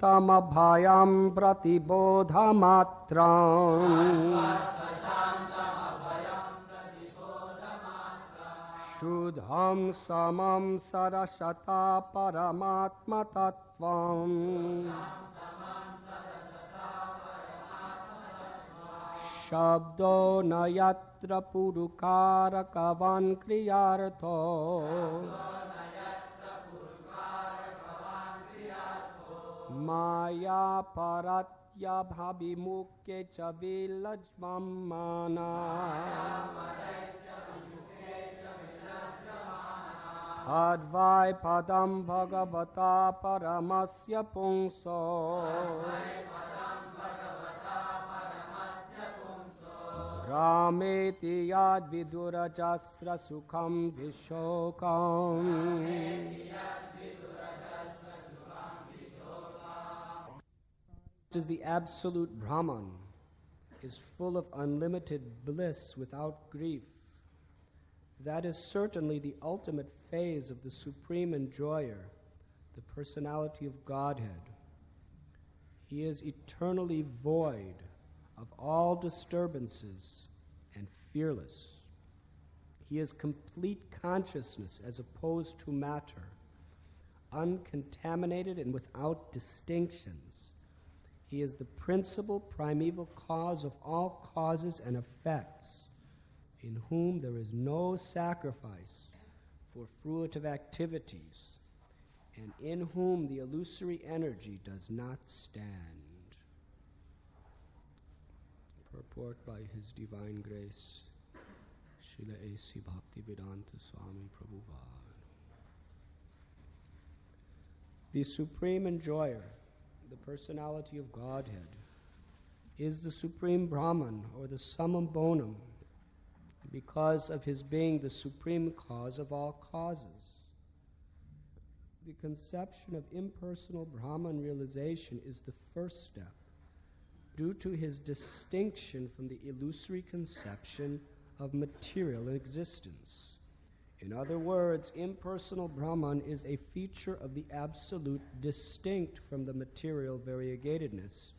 प्रशान्तमभयं प्रतिबोधमात्रम् शुद्धं समं सरसता परमात्मतत्त्वम् शब्दो न यत्र पुरुकारकवान् क्रियार्थो माया परत्यभाविमुख्ये च विलज्जमाना तद्वै पदं भगवता परमस्य पुंसो रामेति यद्विदुरजस्रसुखं विशोकम् As the absolute Brahman is full of unlimited bliss without grief, that is certainly the ultimate phase of the supreme enjoyer, the personality of Godhead. He is eternally void of all disturbances and fearless. He is complete consciousness as opposed to matter, uncontaminated and without distinctions. He is the principal primeval cause of all causes and effects, in whom there is no sacrifice for fruitive activities, and in whom the illusory energy does not stand. Purport by His Divine Grace, Srila A.C. Bhaktivedanta Swami Prabhupada. The Supreme Enjoyer, the personality of Godhead, is the Supreme Brahman, or the summum bonum, because of his being the supreme cause of all causes. The conception of impersonal Brahman realization is the first step, due to his distinction from the illusory conception of material existence. In other words, impersonal Brahman is a feature of the Absolute distinct from the material variegatedness,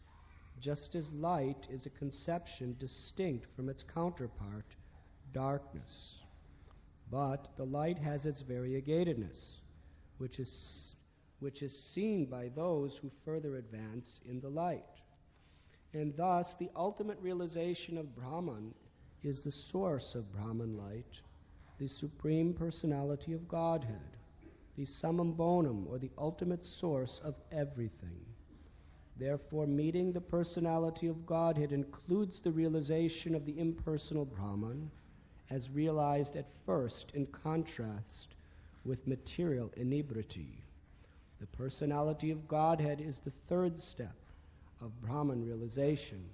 just as light is a conception distinct from its counterpart, darkness. But the light has its variegatedness, which is seen by those who further advance in the light. And thus, the ultimate realization of Brahman is the source of Brahman light, the Supreme Personality of Godhead, the summum bonum, or the ultimate source of everything. Therefore, meeting the personality of Godhead includes the realization of the impersonal Brahman, as realized at first in contrast with material inebriety. The personality of Godhead is the third step of Brahman realization,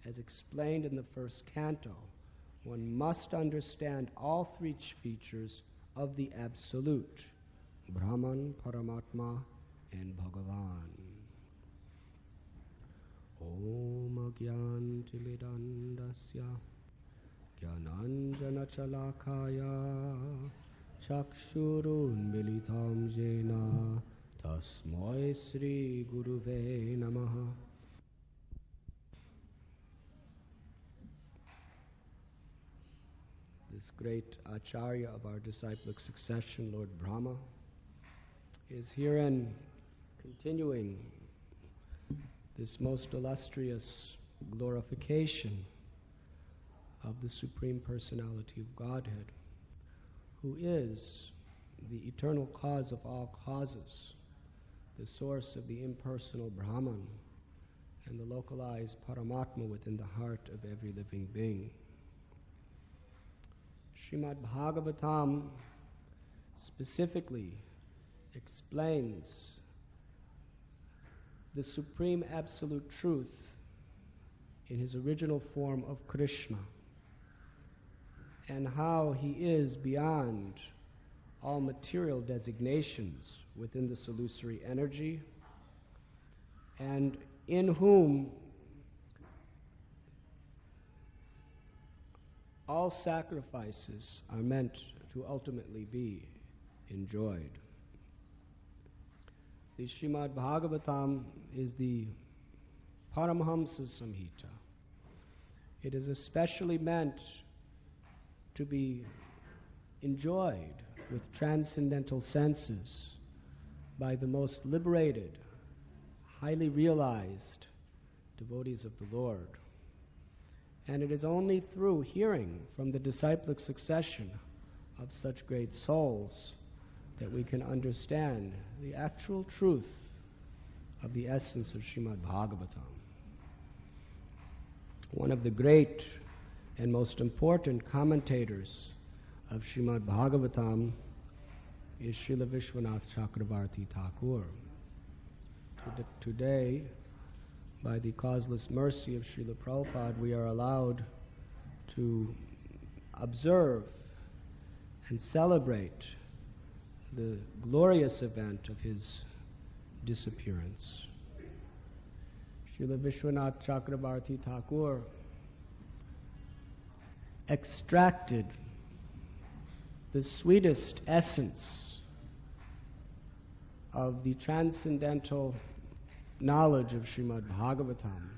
as explained in the first canto. One must understand all three features of the Absolute, Brahman, Paramatma, and Bhagavan. Om Agyantimidandasya Gyananjana Chalakaya Chakshurun Militam Jena Tasmai Sri Guruve Namaha. This great Acharya of our disciplic succession, Lord Brahma, is herein continuing this most illustrious glorification of the Supreme Personality of Godhead, who is the eternal cause of all causes, the source of the impersonal Brahman, and the localized Paramatma within the heart of every living being. Srimad Bhagavatam specifically explains the supreme absolute truth in his original form of Krishna, and how he is beyond all material designations within this illusory energy, and in whom all sacrifices are meant to ultimately be enjoyed. the Srimad Bhagavatam is the Paramhamsa Samhita. It is especially meant to be enjoyed with transcendental senses by the most liberated, highly realized devotees of the Lord. And it is only through hearing from the disciplic succession of such great souls that we can understand the actual truth of the essence of Srimad Bhagavatam. One of the great and most important commentators of Srimad Bhagavatam is Srila Vishwanath Cakravarty Thakur. Today, by the causeless mercy of Srila Prabhupada, we are allowed to observe and celebrate the glorious event of his disappearance. Srila Vishwanath Cakravarty Thakur extracted the sweetest essence of the transcendental knowledge of Srimad Bhagavatam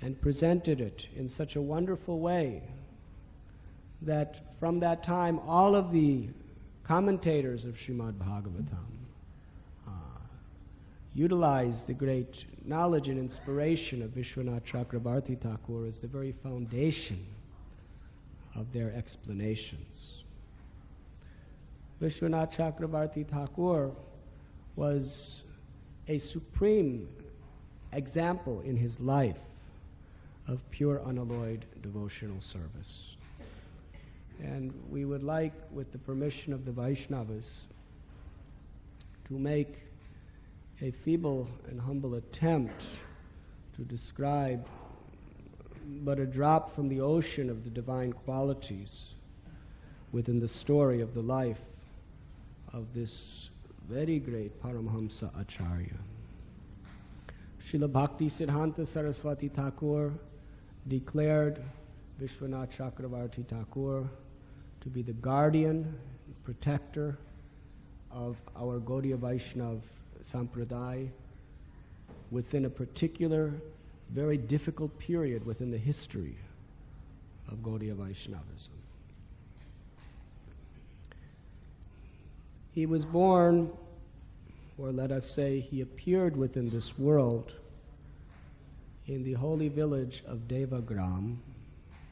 and presented it in such a wonderful way that from that time all of the commentators of Srimad Bhagavatam utilized the great knowledge and inspiration of Vishwanath Cakravarty Thakur as the very foundation of their explanations. Vishwanath Cakravarty Thakur was a supreme example in his life of pure unalloyed devotional service. And we would like, with the permission of the Vaishnavas, to make a feeble and humble attempt to describe but a drop from the ocean of the divine qualities within the story of the life of this very great Paramhamsa Acharya. Srila Bhakti Siddhanta Saraswati Thakur declared Vishwanath Cakravarty Thakur to be the guardian, protector of our Gaudiya Vaishnava Sampradaya within a particular, very difficult period within the history of Gaudiya Vaishnavism. He was born, or let us say he appeared within this world in the holy village of Devagram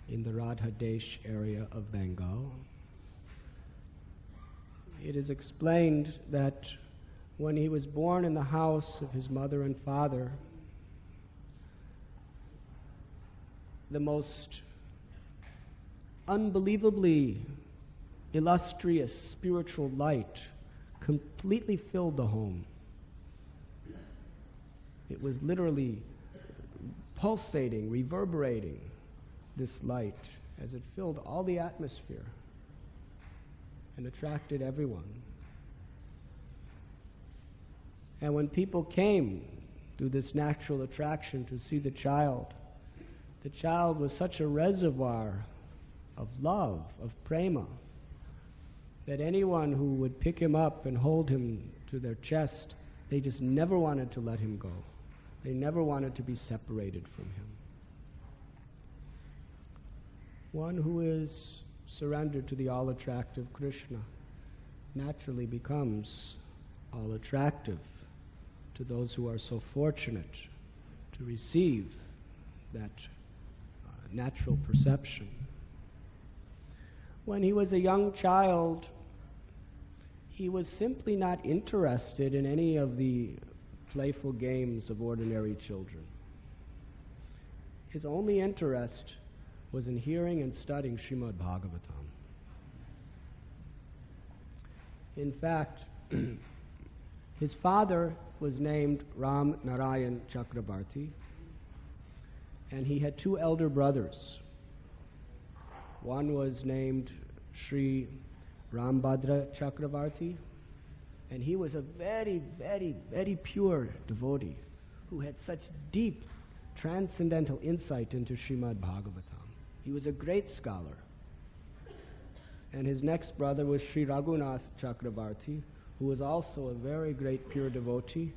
in the Radhadesh area of Bengal. It is explained that when he was born in the house of his mother and father, the most unbelievably illustrious spiritual light completely filled the home. It was literally pulsating, reverberating, this light, as it filled all the atmosphere and attracted everyone. And when people came through this natural attraction to see the child was such a reservoir of love, of prema, that anyone who would pick him up and hold him to their chest, they just never wanted to let him go. They never wanted to be separated from him. One who is surrendered to the all-attractive Krishna naturally becomes all-attractive to those who are so fortunate to receive that natural perception. When he was a young child, he was simply not interested in any of the playful games of ordinary children. His only interest was in hearing and studying Srimad Bhagavatam. In fact, his father was named Ram Narayan Chakravarty, and he had two elder brothers. One was named Sri Rambhadra Chakravarty, and he was a very, very, very pure devotee who had such deep transcendental insight into Srimad Bhagavatam. He was a great scholar. And his next brother was Sri Raghunath Chakravarty, who was also a very great pure devotee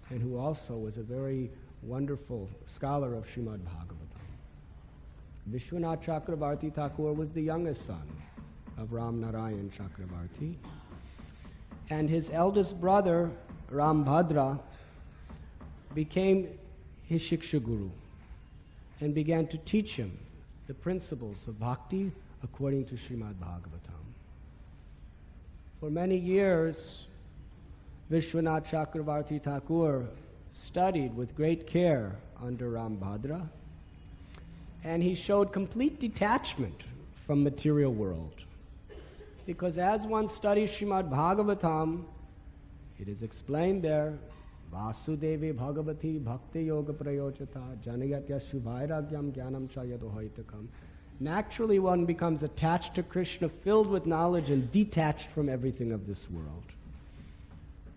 and who also was a very wonderful scholar of Srimad Bhagavatam. Vishwanath Cakravarty Thakur was the youngest son of Ram Narayan Cakravarty, and his eldest brother, Ram Bhadra, became his Shiksha Guru and began to teach him the principles of bhakti according to Srimad Bhagavatam. For many years, Vishwanath Cakravarty Thakur studied with great care under Ram Bhadra, and he showed complete detachment from material world. Because as one studies Srimad Bhagavatam, it is explained there, Vasudevi Bhagavati Bhakti Yoga Prayochata Janayatya Shubhairagyam Jnanam Chayadohaitakam. Naturally one becomes attached to Krishna, filled with knowledge and detached from everything of this world.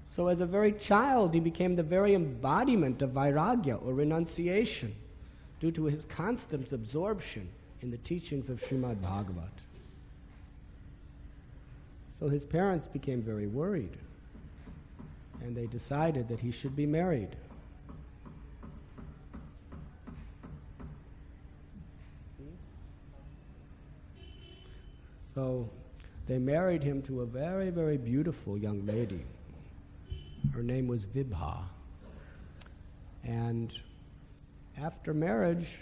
So as a very child, he became the very embodiment of vairagya or renunciation due to his constant absorption in the teachings of Srimad Bhagavat. So his parents became very worried, and they decided that he should be married. So they married him to a very, very beautiful young lady. Her name was Vibha. And after marriage,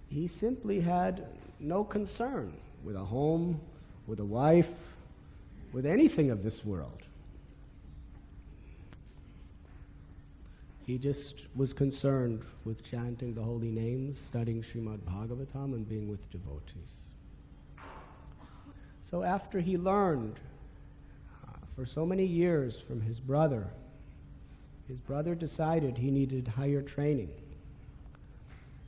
he simply had no concern with a home, with a wife, with anything of this world. He just was concerned with chanting the holy names, studying Srimad Bhagavatam, and being with devotees. So after he learned for so many years from his brother decided he needed higher training.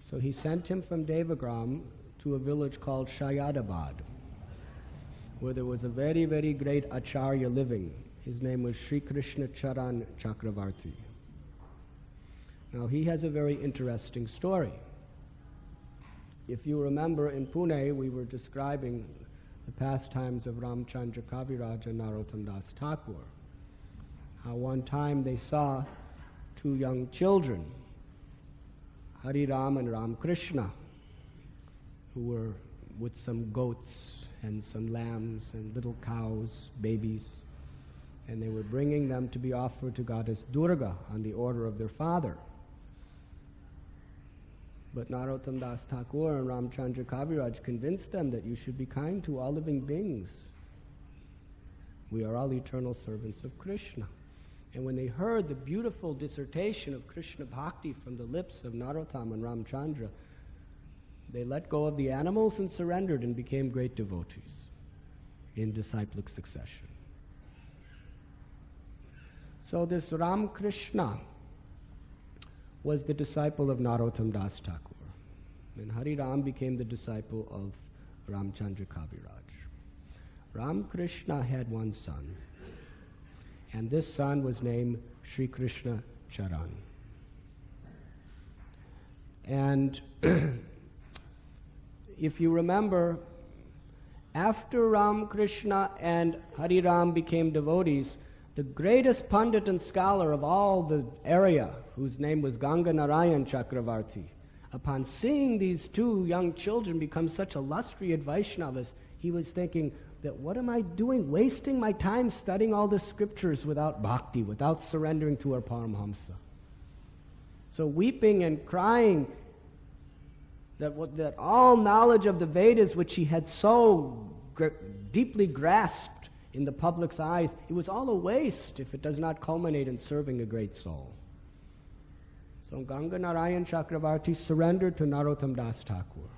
So he sent him from Devagram to a village called Shayadabad, where there was a very, very great acharya living. His name was Sri Krishna Charan Cakravarty. Now he has a very interesting story. If you remember, in Pune we were describing the pastimes of Ramchandra Kaviraj and Narottam Das Thakur. How one time they saw two young children, Hari Ram and Ram Krishna, who were with some goats and some lambs and little cows, babies, and they were bringing them to be offered to Goddess Durga on the order of their father. But Narottam Das Thakur and Ramchandra Kaviraj convinced them that you should be kind to all living beings. We are all eternal servants of Krishna. And when they heard the beautiful dissertation of Krishna Bhakti from the lips of Narottam and Ramchandra, they let go of the animals and surrendered and became great devotees in disciplic succession. So this Ram Krishna was the disciple of Narottam Das Thakur, and Hari Ram became the disciple of Ramchandra Kaviraj. Ram Krishna had one son, and this son was named Sri Krishna Charan. And if you remember, after Ram Krishna and Hari Ram became devotees, the greatest pandit and scholar of all the area, whose name was Ganga Narayan Cakravarty, upon seeing these two young children become such illustrious Vaishnavas, he was thinking that what am I doing, wasting my time studying all the scriptures without bhakti, without surrendering to our Paramhamsa. So weeping and crying that all knowledge of the Vedas, which he had so deeply grasped in the public's eyes, it was all a waste if it does not culminate in serving a great soul. So Ganga Narayan Cakravarty surrendered to Narottam Das Thakur.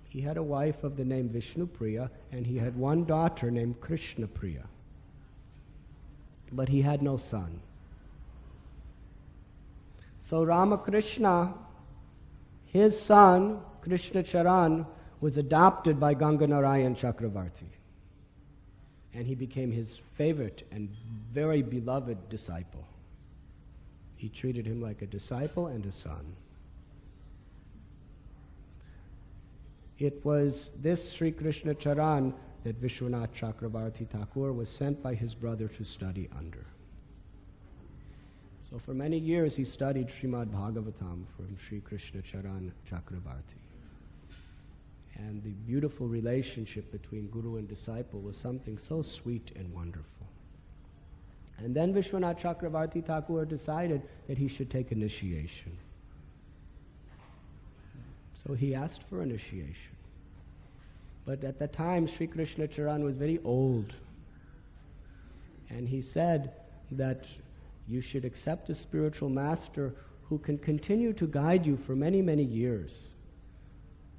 He had a wife of the name Vishnupriya, and he had one daughter named Krishnapriya. But he had no son. So Ramakrishna, his son, Krishna Charan, was adopted by Ganga Narayan Cakravarty. And he became his favorite and very beloved disciple. He treated him like a disciple and a son. It was this Sri Krishna Charan that Vishwanath Cakravarty Thakur was sent by his brother to study under. So for many years he studied Srimad Bhagavatam from Sri Krishna Charan Chakravarty. And the beautiful relationship between guru and disciple was something so sweet and wonderful. And then Vishwanath Cakravarty Thakur decided that he should take initiation. So he asked for initiation. But at that time, Sri Krishna Charan was very old. And he said that you should accept a spiritual master who can continue to guide you for many, many years.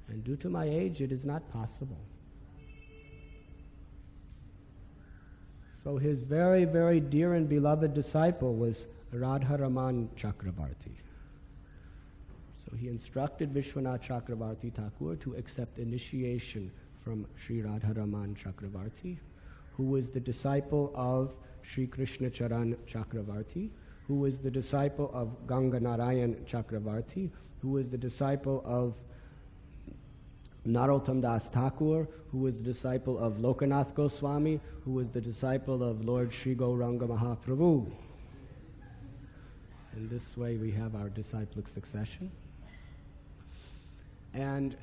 And due to my age, it is not possible. So his very, very dear and beloved disciple was Radharaman Chakravarty. So he instructed Vishwanath Cakravarty Thakur to accept initiation from Sri Radharaman Chakravarty, who was the disciple of Sri Krishna Charan Chakravarty, who was the disciple of Ganga Narayan Chakravarty, who was the disciple of Narottam Das Thakur, who was the disciple of Lokanath Goswami, who was the disciple of Lord Sri Gauranga Mahaprabhu. And this way we have our disciplic succession. And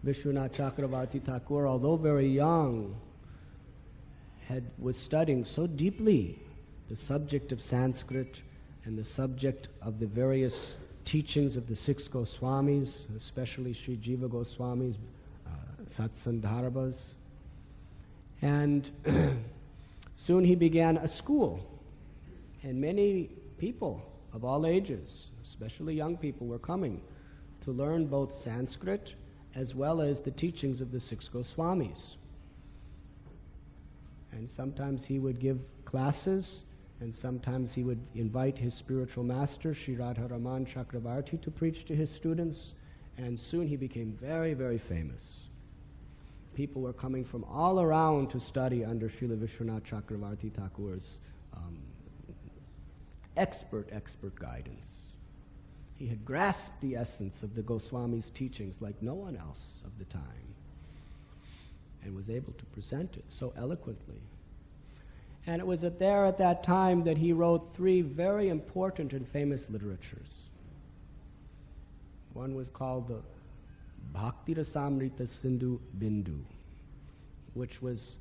Vishwanath Cakravarty Thakur, although very young, was studying so deeply the subject of Sanskrit and the subject of the various teachings of the six Goswamis, especially Sri Jiva Goswami's Satsandarbhas. And soon he began a school, and many people of all ages, especially young people, were coming to learn both Sanskrit as well as the teachings of the six Goswamis. And sometimes he would give classes, and sometimes he would invite his spiritual master, Sri Radharaman Chakravarty, to preach to his students, and soon he became very, very famous. People were coming from all around to study under Srila Vishwanath Cakravarty Thakur's expert guidance. He had grasped the essence of the Goswami's teachings like no one else of the time, and was able to present it so eloquently. And it was at that time that he wrote three very important and famous literatures. One was called the Bhakti Rasamrita Sindhu Bindu, which was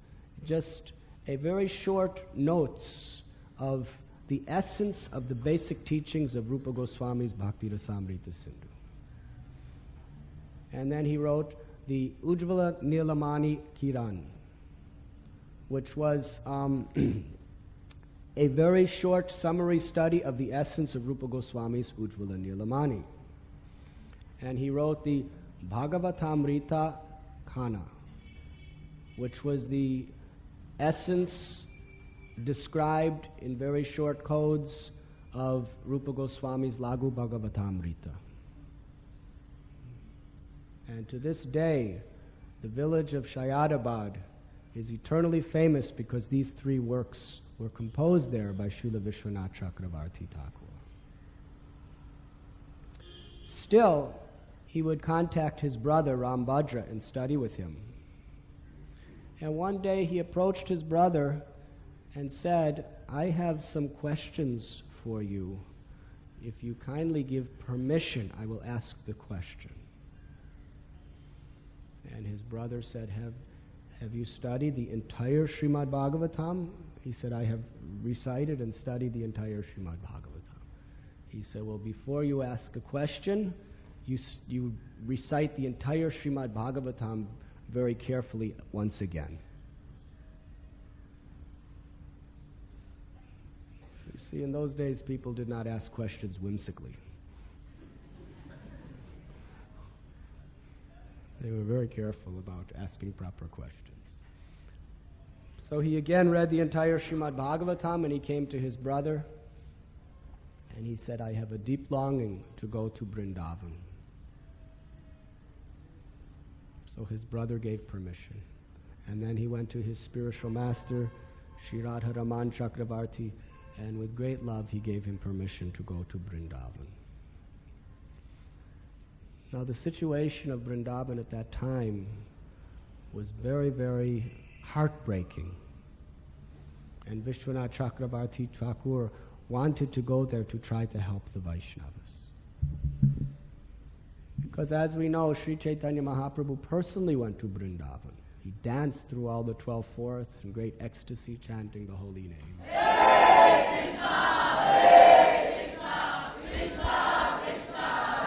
just a very short notes of the essence of the basic teachings of Rupa Goswami's Bhakti Rasamrita Sindhu. And then he wrote the Ujjvala Nilamani Kiran, which was a very short summary study of the essence of Rupa Goswami's Ujjvala Nilamani. And he wrote the Bhagavatamrita Khana, which was the essence described in very short codes of Rupa Goswami's Lagu Bhagavatamrita. And to this day, the village of Shayadabad is eternally famous because these three works were composed there by Srila Vishwanath Cakravarty Thakur. Still, he would contact his brother Rambhadra and study with him. And one day he approached his brother and said, "I have some questions for you. If you kindly give permission, I will ask the question." And his brother said, Have you studied the entire Srimad Bhagavatam? He said, "I have recited and studied the entire Srimad Bhagavatam." He said, "Well, before you ask a question, you recite the entire Srimad Bhagavatam very carefully once again." You see, in those days, people did not ask questions whimsically. They were very careful about asking proper questions. So he again read the entire Srimad Bhagavatam, and he came to his brother, and he said, "I have a deep longing to go to Vrindavan." So his brother gave permission. And then he went to his spiritual master, Sri Radharaman Chakravarty, and with great love he gave him permission to go to Vrindavan. Now the situation of Vrindavan at that time was very, very heartbreaking. And Vishwanath Cakravarty Thakur wanted to go there to try to help the Vaishnavas. Because as we know, Sri Chaitanya Mahaprabhu personally went to Vrindavan. He danced through all the 12 fourths in great ecstasy, chanting the holy name. Hare Krishna, Hare Krishna, Krishna Krishna,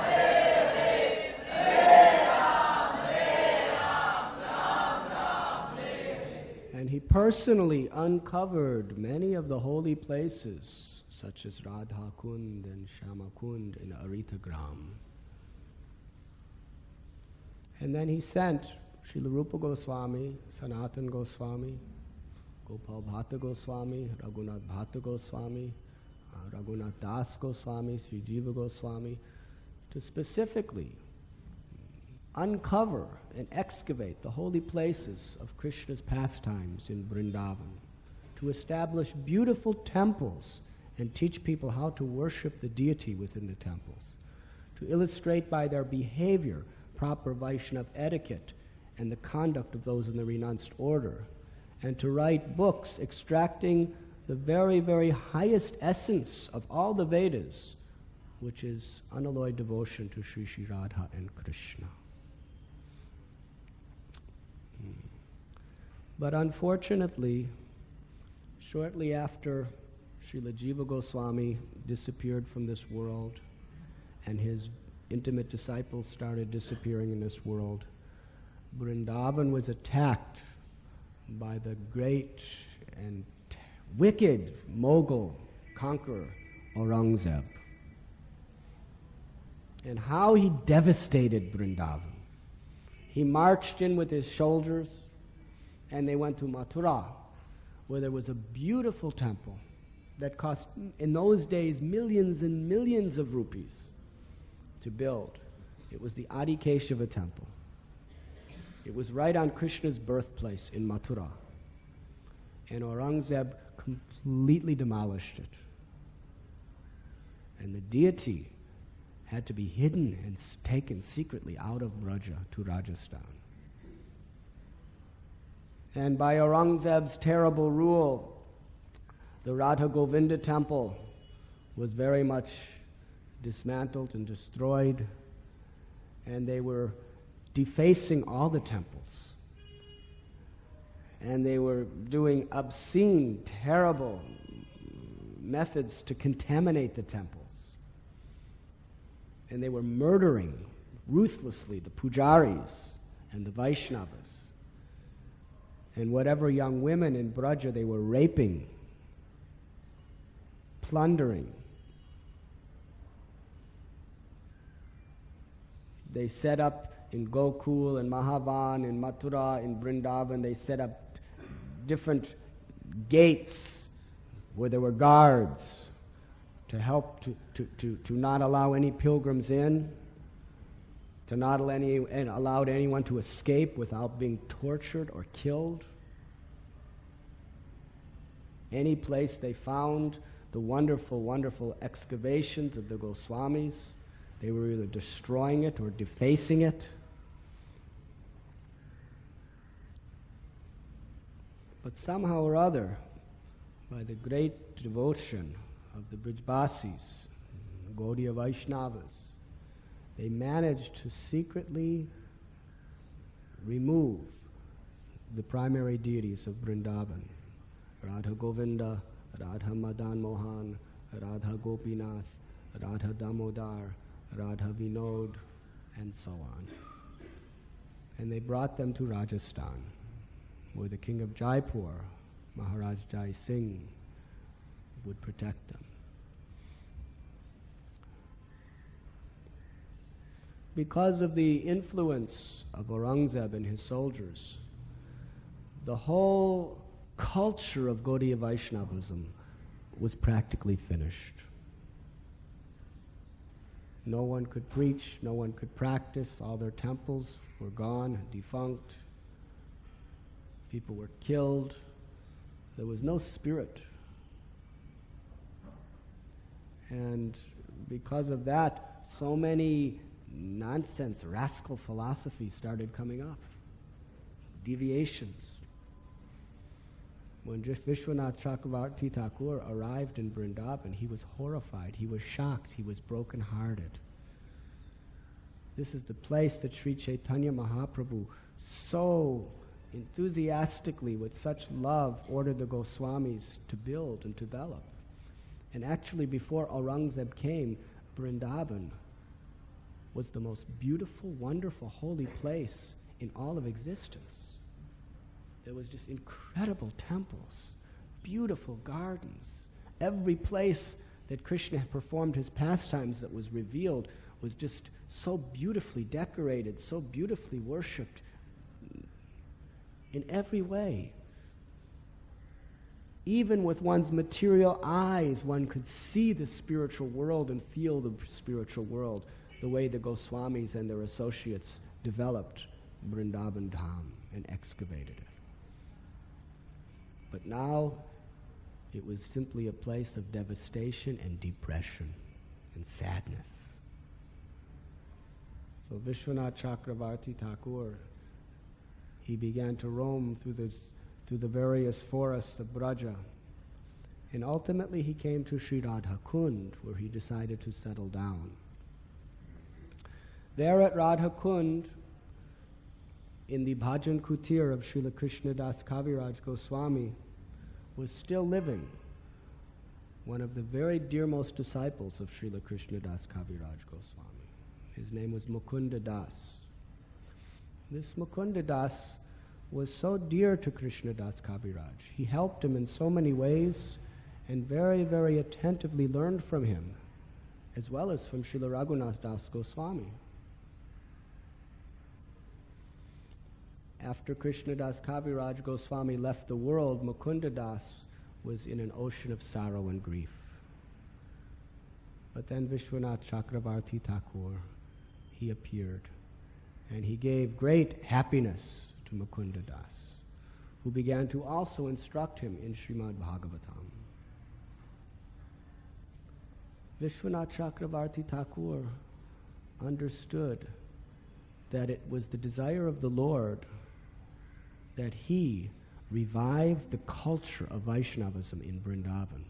Hare Hare, Hare Ram, Ram Ram, Hare Hare. And he personally uncovered many of the holy places, such as Radha Kund and Shama Kund in Aritagram. And then he sent Srila Rupa Goswami, Sanatan Goswami, Gopal Bhatta Goswami, Raghunath Bhatta Goswami, Raghunath Das Goswami, Sri Jiva Goswami, to specifically uncover and excavate the holy places of Krishna's pastimes in Vrindavan, to establish beautiful temples and teach people how to worship the deity within the temples, to illustrate by their behavior proper Vaishnava etiquette and the conduct of those in the renounced order, and to write books extracting the very, very highest essence of all the Vedas, which is unalloyed devotion to Sri Sri Radha and Krishna. But unfortunately, shortly after Srila Jiva Goswami disappeared from this world and his intimate disciples started disappearing in this world, Vrindavan was attacked by the great and wicked Mughal conqueror Aurangzeb. And how he devastated Vrindavan. He marched in with his soldiers and they went to Mathura, where there was a beautiful temple that cost, in those days, millions and millions of rupees to build. It was the Adi Keshava temple. It was right on Krishna's birthplace in Mathura. And Aurangzeb completely demolished it. And the deity had to be hidden and taken secretly out of Braja to Rajasthan. And by Aurangzeb's terrible rule, the Radha Govinda temple was very much dismantled and destroyed, and they were defacing all the temples. And they were doing obscene, terrible methods to contaminate the temples. And they were murdering ruthlessly the pujaris and the Vaishnavas. And whatever young women in Braja they were raping, plundering. They set up in Gokul and Mahavan, in Mathura, in Vrindavan, they set up different gates where there were guards to help to not allow any pilgrims in, to not allow anyone to escape without being tortured or killed. Any place they found the wonderful, wonderful excavations of the Goswamis, they were either destroying it or defacing it. But somehow or other, by the great devotion of the Brijbasis, the Gaudiya Vaishnavas, they managed to secretly remove the primary deities of Vrindavan, Radha Govinda, Radha Madan Mohan, Radha Gopinath, Radha Damodar, Radha Vinod, and so on. And they brought them to Rajasthan, where the king of Jaipur, Maharaj Jai Singh, would protect them. Because of the influence of Aurangzeb and his soldiers, the whole culture of Gaudiya Vaishnavism was practically finished. No one could preach, no one could practice, all their temples were gone, defunct. People were killed. There was no spirit. And because of that, so many nonsense, rascal philosophy started coming up. Deviations. When Vishwanath Cakravarty Thakur arrived in Vrindavan, he was horrified, he was shocked, he was broken-hearted. This is the place that Sri Chaitanya Mahaprabhu so enthusiastically, with such love, ordered the Goswamis to build and develop. And actually, before Aurangzeb came, Vrindavan was the most beautiful, wonderful, holy place in all of existence. There was just incredible temples, beautiful gardens. Every place that Krishna performed his pastimes that was revealed was just so beautifully decorated, so beautifully worshipped in every way. Even with one's material eyes, one could see the spiritual world and feel the spiritual world the way the Goswamis and their associates developed Vrindavan Dham and excavated it. But now it was simply a place of devastation and depression and sadness. So Vishwanath Cakravarty Thakur, he began to roam through the various forests of Braja, and ultimately he came to Sri Radha Kund, where he decided to settle down. There at Radha Kund, in the Bhajan Kutir of Srila Krishnadas Kaviraj Goswami, was still living one of the very dearmost disciples of Srila Krishnadas Kaviraj Goswami. His name was Mukunda Das. This Mukunda Das was so dear to Krishnadas Kaviraj. He helped him in so many ways and very, very attentively learned from him, as well as from Srila Raghunath Das Goswami. After Krishnadas Kaviraj Goswami left the world, Mukunda Das was in an ocean of sorrow and grief. But then Vishwanath Cakravarty Thakur, he appeared, and he gave great happiness to Mukunda Das, who began to also instruct him in Srimad Bhagavatam. Vishwanath Cakravarty Thakur understood that it was the desire of the Lord that he revive the culture of Vaishnavism in Vrindavan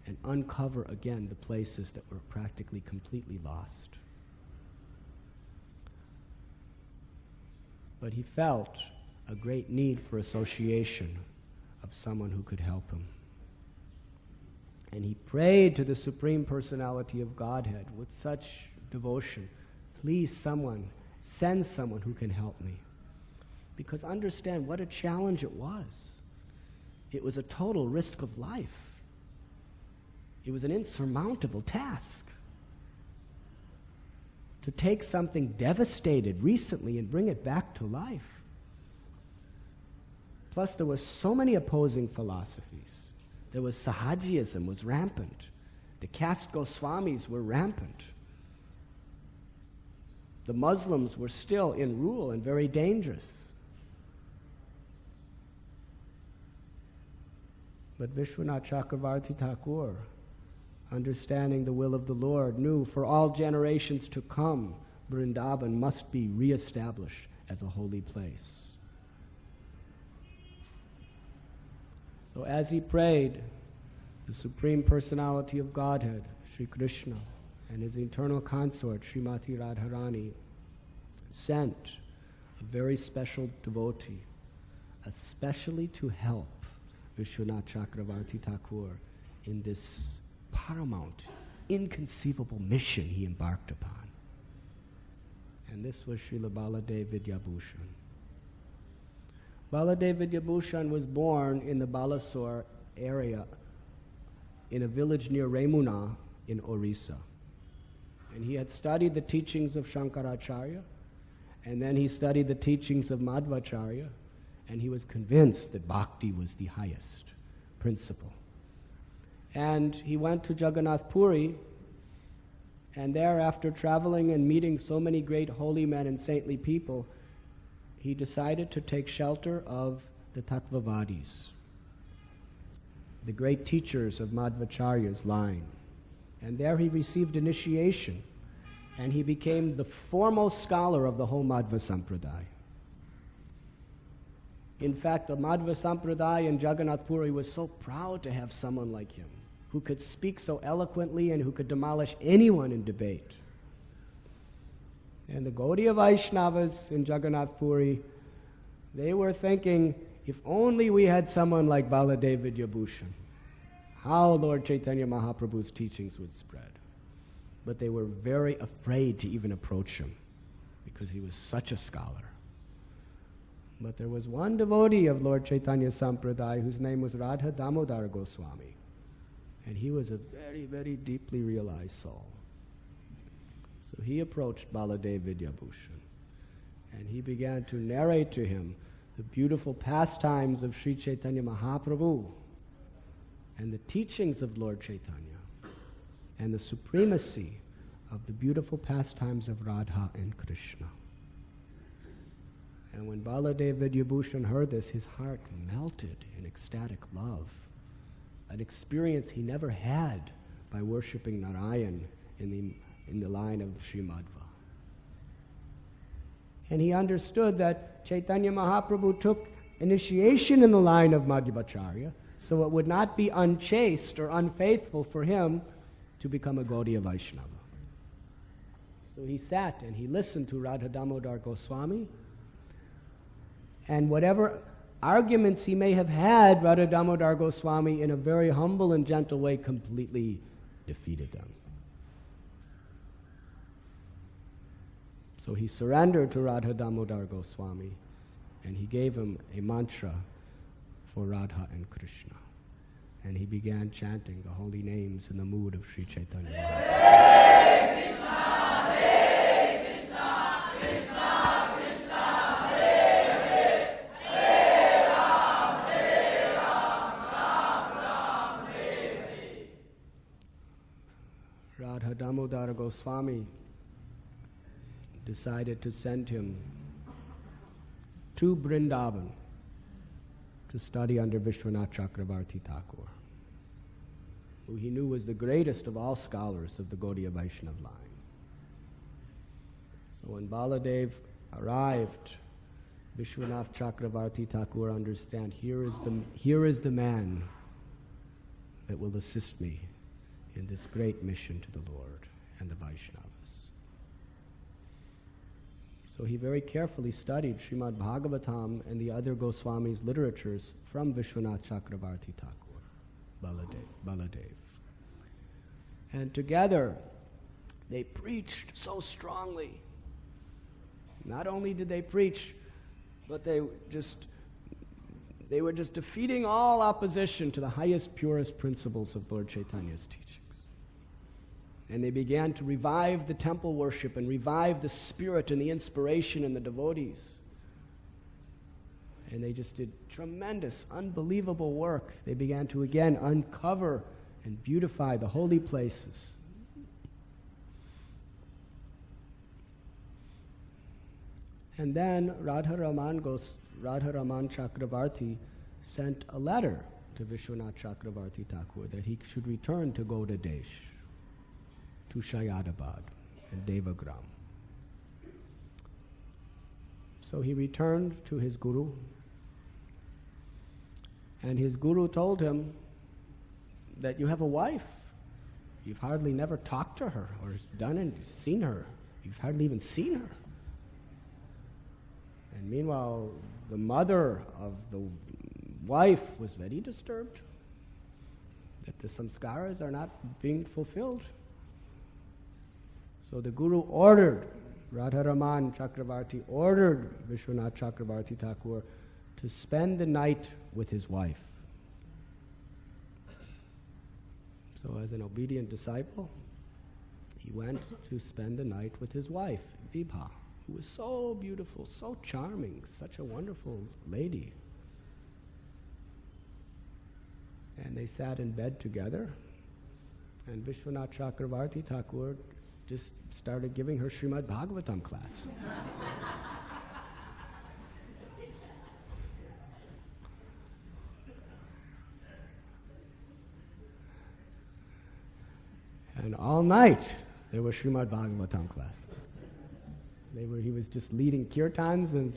and uncover again the places that were practically completely lost. But he felt a great need for association of someone who could help him. And he prayed to the Supreme Personality of Godhead with such devotion, please someone, send someone who can help me. Because understand what a challenge it was. It was a total risk of life. It was an insurmountable task to take something devastated recently and bring it back to life. Plus there were so many opposing philosophies. There was Sahajiyism was rampant. The caste Goswamis were rampant. The Muslims were still in rule and very dangerous. But Vishwanath Cakravarty Thakur, understanding the will of the Lord, knew for all generations to come, Vrindavan must be reestablished as a holy place. So as he prayed, the Supreme Personality of Godhead, Sri Krishna, and his eternal consort, Srimati Radharani, sent a very special devotee, especially to help Vishwanath Cakravarty Thakur in this paramount, inconceivable mission he embarked upon. And this was Srila Baladev Vidyabhushan. Baladev Vidyabhushan was born in the Balasore area in a village near Remuna in Orissa. And he had studied the teachings of Shankaracharya, and then he studied the teachings of Madhvacharya, and he was convinced that bhakti was the highest principle. And he went to Jagannath Puri, and there, after traveling and meeting so many great holy men and saintly people, he decided to take shelter of the Tattvavadis, the great teachers of Madhvacharya's line. And there he received initiation and he became the foremost scholar of the whole Madhva Sampradaya. In fact, the Madhva Sampradaya in Jagannath Puri was so proud to have someone like him, who could speak so eloquently and who could demolish anyone in debate. And the Gaudiya Vaishnavas in Jagannath Puri, they were thinking, if only we had someone like Baladev Vidyabhushan, how Lord Chaitanya Mahaprabhu's teachings would spread. But they were very afraid to even approach him because he was such a scholar. But there was one devotee of Lord Chaitanya Sampradaya whose name was Radha Damodar Goswami. And he was a very, very deeply realized soul. So he approached Baladev Vidyabhushan and he began to narrate to him the beautiful pastimes of Sri Chaitanya Mahaprabhu and the teachings of Lord Chaitanya and the supremacy of the beautiful pastimes of Radha and Krishna. And when Baladev Vidyabhushan heard this, his heart melted in ecstatic love, an experience he never had by worshipping Narayan in the line of Sri Madhva. And he understood that Chaitanya Mahaprabhu took initiation in the line of Madhvacharya, so it would not be unchaste or unfaithful for him to become a Gaudiya Vaishnava. So he sat and he listened to Radha Damodar Goswami, and whatever arguments he may have had, Radha Damodar Goswami, in a very humble and gentle way, completely defeated them. So he surrendered to Radha Damodar Goswami, and he gave him a mantra for Radha and Krishna. And he began chanting the holy names in the mood of Sri Chaitanya Mahaprabhu. Radha Damodar Goswami decided to send him to Vrindavan to study under Vishwanath Cakravarty Thakur, who he knew was the greatest of all scholars of the Gaudiya Vaishnava line. So when Baladev arrived, Vishwanath Cakravarty Thakur understood, here is the man that will assist me in this great mission to the Lord and the Vaishnavas. So he very carefully studied Srimad Bhagavatam and the other Goswamis' literatures from Vishwanath Cakravarty Thakur, Baladev. And together, they preached so strongly. Not only did they preach, but they were just defeating all opposition to the highest, purest principles of Lord Chaitanya's teachings. And they began to revive the temple worship and revive the spirit and the inspiration in the devotees. And they just did tremendous, unbelievable work. They began to again uncover and beautify the holy places. And then Radharaman Chakravarty sent a letter to Vishwanath Chakravarty Thakur that he should return to Gauda Desh, to Shayadabad and Devagram. So he returned to his guru, and his guru told him that you have a wife. You've hardly never talked to her or seen her. You've hardly even seen her. And meanwhile, the mother of the wife was very disturbed that the samskaras are not being fulfilled. So the Guru ordered, Radharaman Chakravarty ordered Vishwanath Chakravarty Thakur to spend the night with his wife. So as an obedient disciple, he went to spend the night with his wife, Vibha, who was so beautiful, so charming, such a wonderful lady. And they sat in bed together, and Vishwanath Chakravarty Thakur just started giving her Srimad Bhagavatam class. And all night They were Srimad Bhagavatam class. He was just leading kirtans and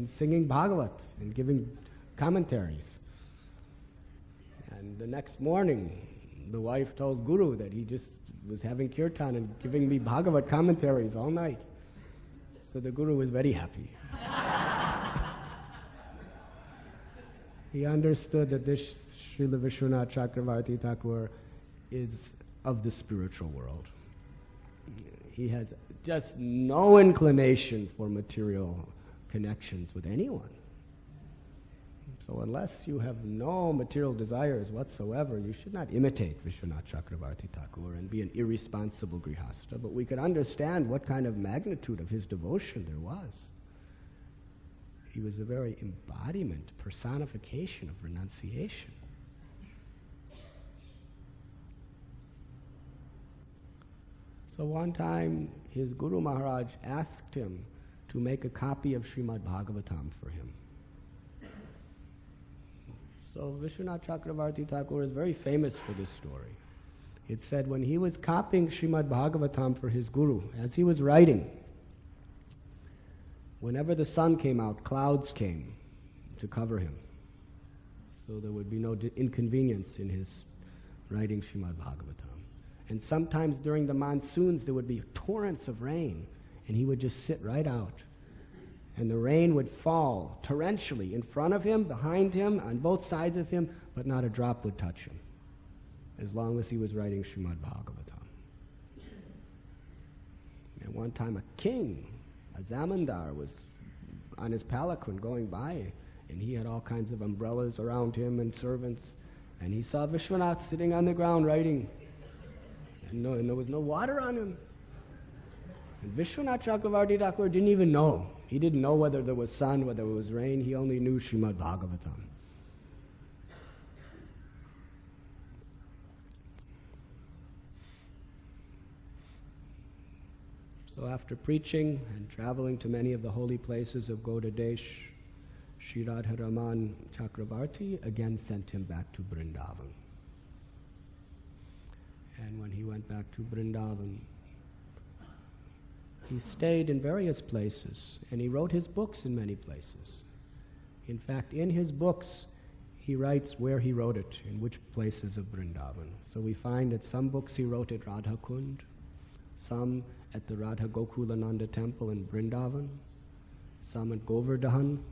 singing Bhagavat and giving commentaries. And the next morning, the wife told Guru that he just was having kirtan and giving me Bhagavat commentaries all night. So the Guru was very happy. He understood that this Srila Vishwanath Cakravarty Thakur is of the spiritual world. He has just no inclination for material connections with anyone. So unless you have no material desires whatsoever, you should not imitate Vishwanath Cakravarty Thakur and be an irresponsible grihastha, but we could understand what kind of magnitude of his devotion there was. He was a very embodiment, personification of renunciation. So one time, his Guru Maharaj asked him to make a copy of Srimad Bhagavatam for him. So Vishwanath Cakravarty Thakur is very famous for this story. It said when he was copying Srimad Bhagavatam for his Guru, as he was writing, whenever the sun came out, clouds came to cover him. So there would be no inconvenience in his writing Srimad Bhagavatam. And sometimes during the monsoons there would be torrents of rain, and he would just sit right out. And the rain would fall torrentially in front of him, behind him, on both sides of him, but not a drop would touch him, as long as he was writing Srimad Bhagavatam. And one time a king, a zamindar, was on his palanquin going by, and he had all kinds of umbrellas around him and servants, and he saw Vishwanath sitting on the ground writing, and there was no water on him. And Vishwanath Cakravarty Thakur didn't even know. He didn't know whether there was sun, whether it was rain. He only knew Srimad Bhagavatam. So after preaching and traveling to many of the holy places of Gaudadesh, Sri Radharaman Chakravarti again sent him back to Vrindavan. And when he went back to Vrindavan, he stayed in various places, and he wrote his books in many places. In fact, in his books, he writes where he wrote it, in which places of Vrindavan. So we find that some books he wrote at Radhakund, some at the Radha Gokulananda temple in Vrindavan, some at Govardhan,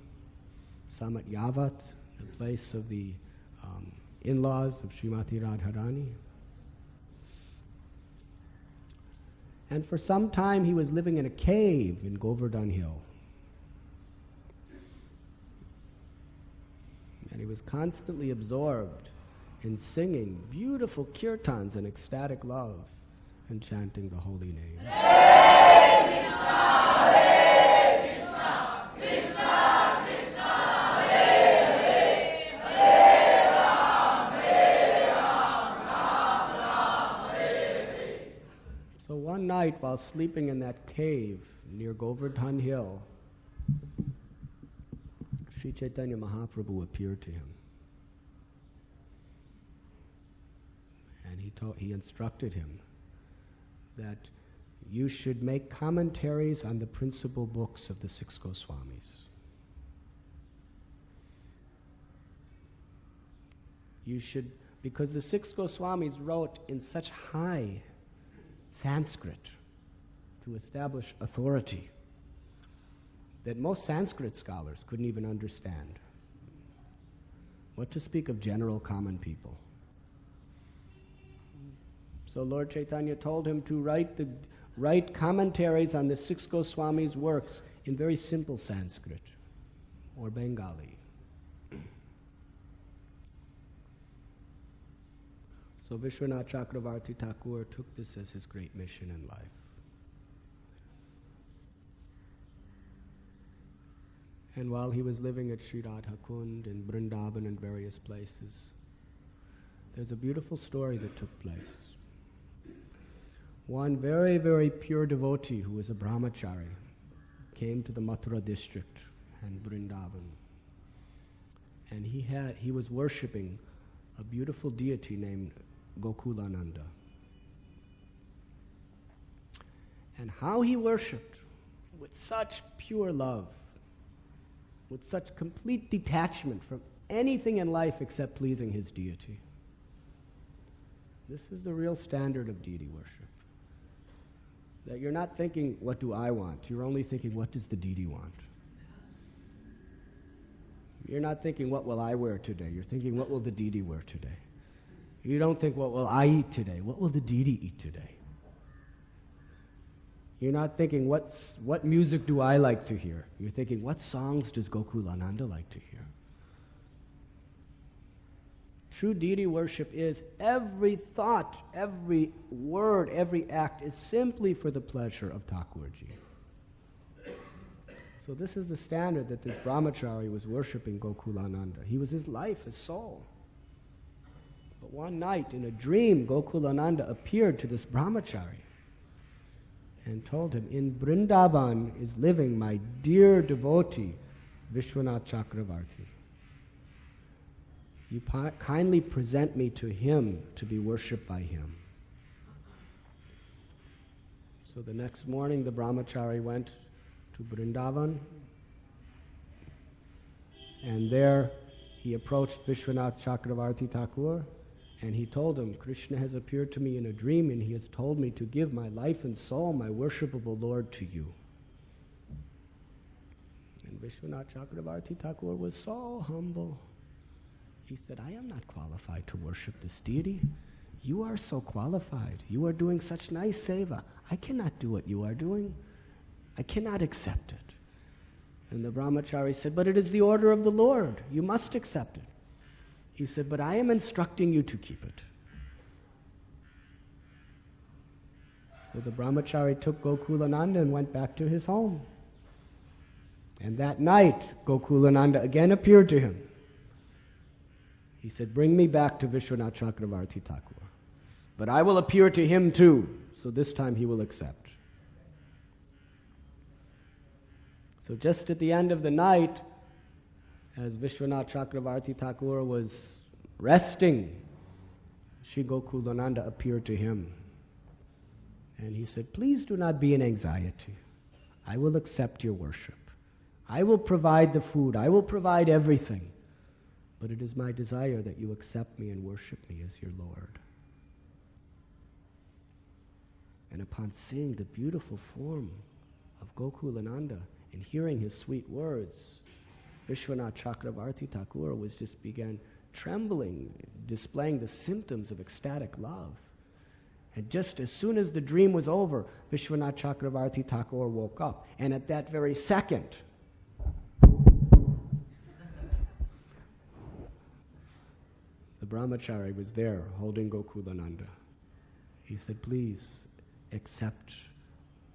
some at Yavat, the place of the in-laws of Srimati Radharani. And for some time he was living in a cave in Govardhan Hill. And he was constantly absorbed in singing beautiful kirtans and ecstatic love and chanting the holy name. Hare Krishna, Hare Krishna, Krishna Krishna, Hare Hare, Hare Ram, Ram Ram, Hare Hare. So one night while sleeping in that cave near Govardhan Hill, Sri Chaitanya Mahaprabhu appeared to him. And he instructed him that you should make commentaries on the principal books of the six Goswamis. You should, because the six Goswamis wrote in such high Sanskrit to establish authority that most Sanskrit scholars couldn't even understand. What to speak of general common people? So Lord Chaitanya told him to write commentaries on the six Goswamis' works in very simple Sanskrit or Bengali. So Vishwanath Chakravarti Thakur took this as his great mission in life. And while he was living at Sri Radhakund and Vrindavan and various places, there's a beautiful story that took place. One very, very pure devotee who was a brahmachari came to the Mathura district and Vrindavan. And he was worshipping a beautiful deity named Gokulananda. and how he worshipped with such pure love, with such complete detachment from anything in life except pleasing his deity. This is the real standard of deity worship. That you're not thinking, what do I want? You're only thinking, what does the deity want? You're not thinking, what will I wear today? You're thinking, what will the deity wear today? You don't think, what will I eat today? What will the deity eat today? You're not thinking, what music do I like to hear? You're thinking, what songs does Gokulananda like to hear? True deity worship is every thought, every word, every act is simply for the pleasure of Thakurji. So this is the standard that this brahmachari was worshipping Gokulananda. He was his life, his soul. But one night in a dream, Gokulananda appeared to this brahmachari and told him, in Vrindavan is living my dear devotee, Vishwanath Cakravarty. You kindly present me to him to be worshipped by him. So the next morning the brahmachari went to Vrindavan, and there he approached Vishwanath Cakravarty Thakur, and he told him, Krishna has appeared to me in a dream and he has told me to give my life and soul, my worshipable Lord, to you. And Vishwanath Cakravarty Thakur was so humble. He said, I am not qualified to worship this deity. You are so qualified. You are doing such nice seva. I cannot do what you are doing. I cannot accept it. And the brahmachari said, but it is the order of the Lord. You must accept it. He said, but I am instructing you to keep it. So the brahmachari took Gokulananda and went back to his home. And that night, Gokulananda again appeared to him. He said, bring me back to Vishwanath Cakravarty Thakur. But I will appear to him too, so this time he will accept. So just at the end of the night, as Vishwanath Cakravarty Thakur was resting, Shri Gokulananda appeared to him. And he said, please do not be in anxiety. I will accept your worship. I will provide the food. I will provide everything. But it is my desire that you accept me and worship me as your Lord. And upon seeing the beautiful form of Gokulananda and hearing his sweet words, Vishwanath Cakravarty Thakur began trembling, displaying the symptoms of ecstatic love. And just as soon as the dream was over, Vishwanath Cakravarty Thakur woke up. And at that very second, the brahmachari was there holding Gokulananda. He said, please accept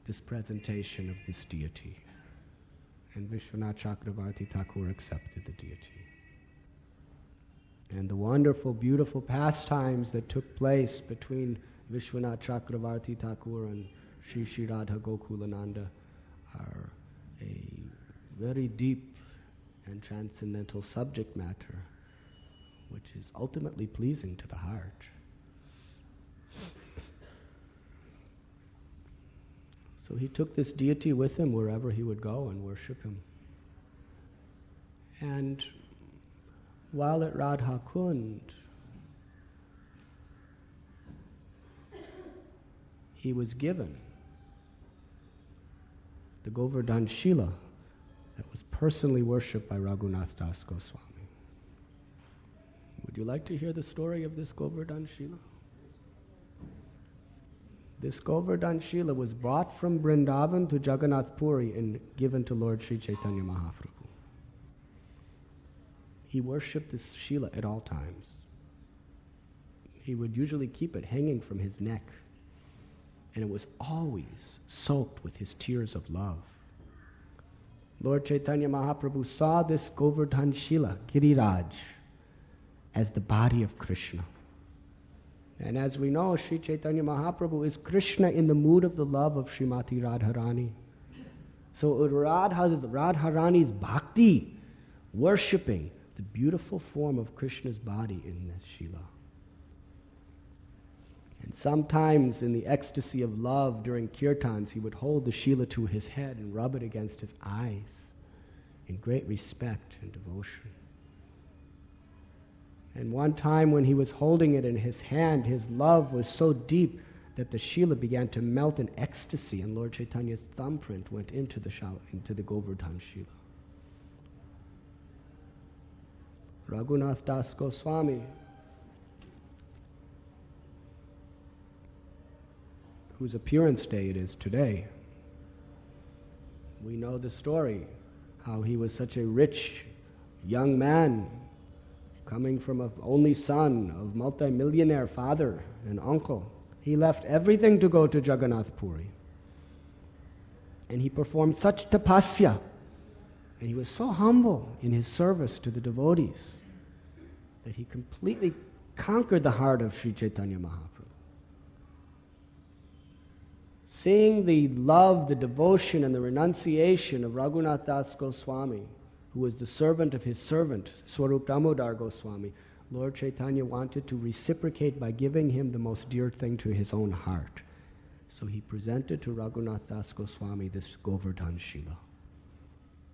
this presentation of this deity. And Vishwanath Cakravarty Thakur accepted the deity. And the wonderful, beautiful pastimes that took place between Vishwanath Cakravarty Thakur and Sri Sri Radha Gokulananda are a very deep and transcendental subject matter, which is ultimately pleasing to the heart. So he took this deity with him wherever he would go and worship him. And while at Radha Kund, he was given the Govardhan Shila that was personally worshipped by Raghunath Das Goswami. Would you like to hear the story of this Govardhan Shila? This Govardhan Shila was brought from Vrindavan to Jagannath Puri and given to Lord Sri Chaitanya Mahaprabhu. He worshipped this Shila at all times. He would usually keep it hanging from his neck, and it was always soaked with his tears of love. Lord Chaitanya Mahaprabhu saw this Govardhan Shila, Giriraj, as the body of Krishna. And as we know, Sri Chaitanya Mahaprabhu is Krishna in the mood of the love of Srimati Radharani. So Radharani's bhakti, worshipping the beautiful form of Krishna's body in this Shila. And sometimes in the ecstasy of love during kirtans, he would hold the Srila to his head and rub it against his eyes in great respect and devotion. And one time when he was holding it in his hand, his love was so deep that the Srila began to melt in ecstasy, and Lord Chaitanya's thumbprint went into the Govardhan Srila. Raghunath Das Goswami, whose appearance day it is today, we know the story, how he was such a rich young man, coming from an only son of multi-millionaire father and uncle. He left everything to go to Jagannath Puri. And he performed such tapasya, and he was so humble in his service to the devotees that he completely conquered the heart of Sri Chaitanya Mahaprabhu. Seeing the love, the devotion, and the renunciation of Raghunath Das Goswami, who was the servant of his servant, Swarup Damodar Goswami, Lord Chaitanya wanted to reciprocate by giving him the most dear thing to his own heart. So he presented to Raghunath Das Goswami this Govardhan Srila.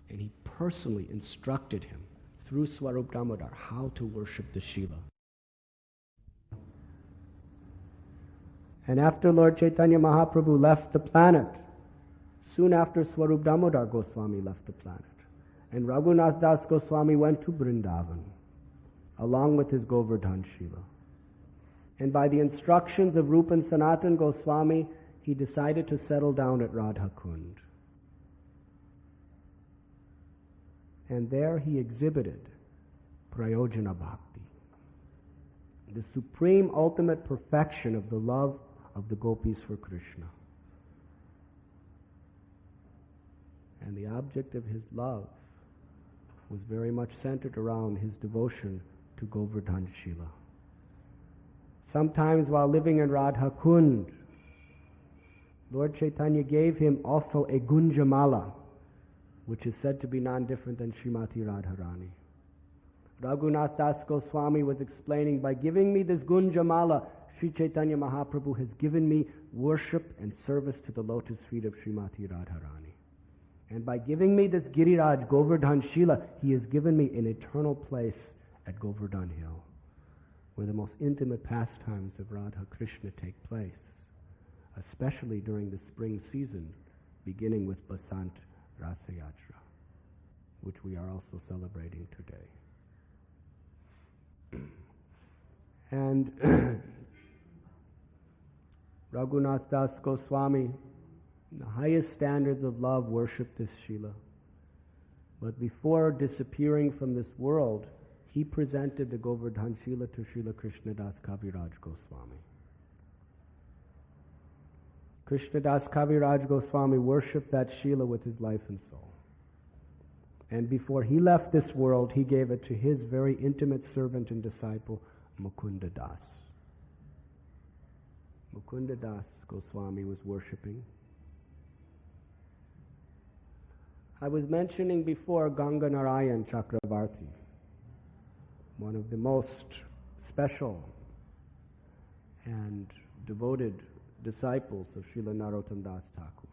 And he personally instructed him through Swarup Damodar how to worship the Srila. And after Lord Chaitanya Mahaprabhu left the planet, soon after Swarup Damodar Goswami left the planet, and Raghunath Das Goswami went to Vrindavan, along with his Govardhan Srila. And by the instructions of Rupan Sanatan Goswami, he decided to settle down at Radha Kund. And there he exhibited Prayojana Bhakti, the supreme ultimate perfection of the love of the gopis for Krishna. And the object of his love was very much centered around his devotion to Govardhan Srila. Sometimes while living in Radha Kund, Lord Chaitanya gave him also a Gunjamala, which is said to be none different than Srimati Radharani. Raghunath Das Goswami was explaining, by giving me this Gunjamala, Sri Chaitanya Mahaprabhu has given me worship and service to the lotus feet of Srimati Radharani. And by giving me this Giriraj Govardhan Srila, he has given me an eternal place at Govardhan Hill, where the most intimate pastimes of Radha Krishna take place, especially during the spring season, beginning with Basant Rasa Yatra, which we are also celebrating today. And Raghunath Das Goswami, the highest standards of love, worshipped this Srila. But before disappearing from this world, he presented the Govardhan Srila to Srila Krishnadas Kaviraj Goswami. Krishnadas Kaviraj Goswami worshipped that Srila with his life and soul. And before he left this world, he gave it to his very intimate servant and disciple, Mukunda Das. Mukunda Das Goswami was worshipping. I was mentioning before Ganga Narayan Chakravarty, one of the most special and devoted disciples of Srila Narottam Das Thakur.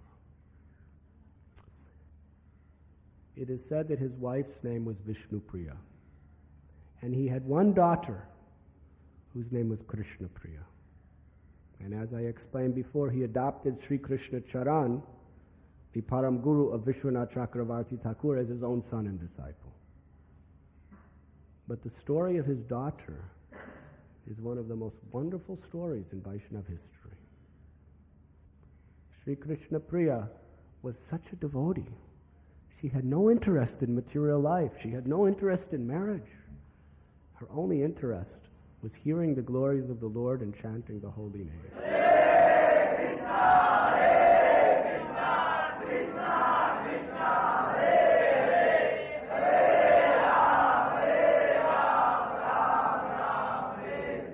It is said that his wife's name was Vishnupriya, and he had one daughter whose name was Krishna Priya. And as I explained before, he adopted Sri Krishna Charan, the Param Guru of Vishwanath Cakravarty Thakur, as his own son and disciple. But the story of his daughter is one of the most wonderful stories in Vaishnava history. Sri Krishna Priya was such a devotee. She had no interest in material life. She had no interest in marriage. Her only interest was hearing the glories of the Lord and chanting the holy name. Hare Krishna, Hare Krishna, Krishna Krishna, Hare Hare, Hare Ram, Hare Ram, Ram Ram, Hare.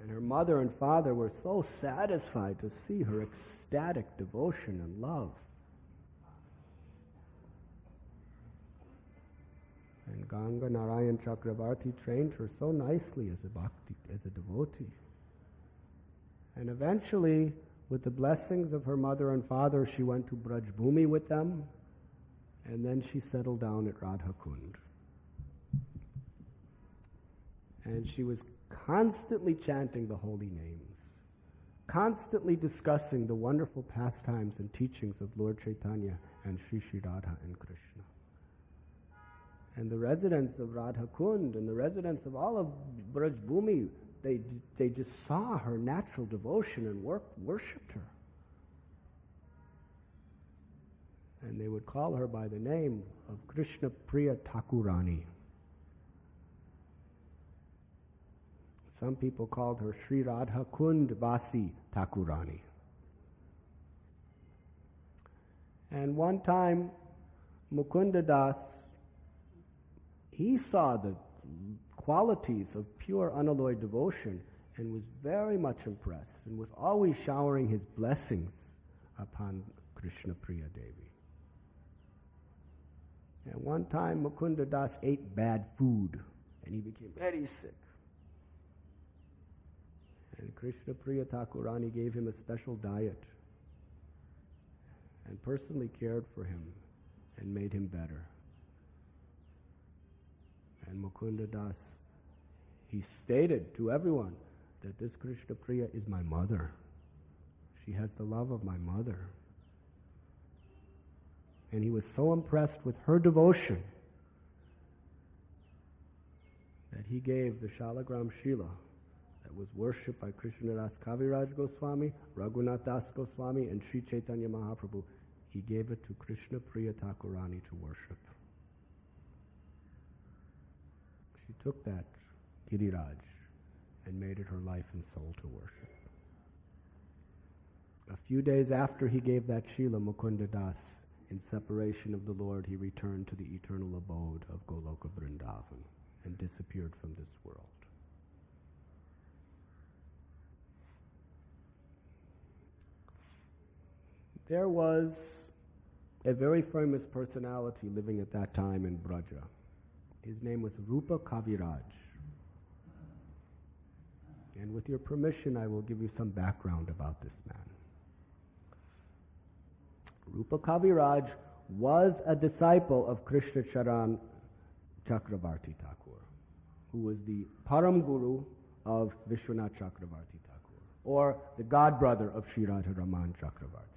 And her mother and father were so satisfied to see her ecstatic devotion and love. And Ganga Narayan Chakravarty trained her so nicely as a devotee. And eventually, with the blessings of her mother and father, she went to Braj Bhumi with them, and then she settled down at Radha Kund. And she was constantly chanting the holy names, constantly discussing the wonderful pastimes and teachings of Lord Chaitanya and Sri Sri Radha and Krishna. And the residents of Radha Kund and the residents of all of Braj Bhumi, they just saw her natural devotion and worshipped her. And they would call her by the name of Krishna Priya Thakurani. Some people called her Sri Radha Kund Vasi Thakurani. And one time, Mukunda Das, he saw the qualities of pure unalloyed devotion and was very much impressed and was always showering his blessings upon Krishna Priya Devi. And one time Mukunda Das ate bad food and he became very sick. And Krishna Priya Thakurani gave him a special diet and personally cared for him and made him better. And Mukunda Das, he stated to everyone that this Krishna Priya is my mother. She has the love of my mother. And he was so impressed with her devotion that he gave the Shalagram Shila that was worshipped by Krishna Das Kaviraj Goswami, Raghunath Das Goswami, and Sri Chaitanya Mahaprabhu. He gave it to Krishna Priya Thakurani to worship. She took that Giriraj and made it her life and soul to worship. A few days after he gave that Shila, Mukunda Das, in separation of the Lord, he returned to the eternal abode of Goloka Vrindavan and disappeared from this world. There was a very famous personality living at that time in Braja. His name was Rupa Kaviraj. And with your permission, I will give you some background about this man. Rupa Kaviraj was a disciple of Krishna Charan Cakravarty Thakur, who was the Param Guru of Vishwanath Cakravarty Thakur, or the godbrother of Sri Radha Raman Cakravarty.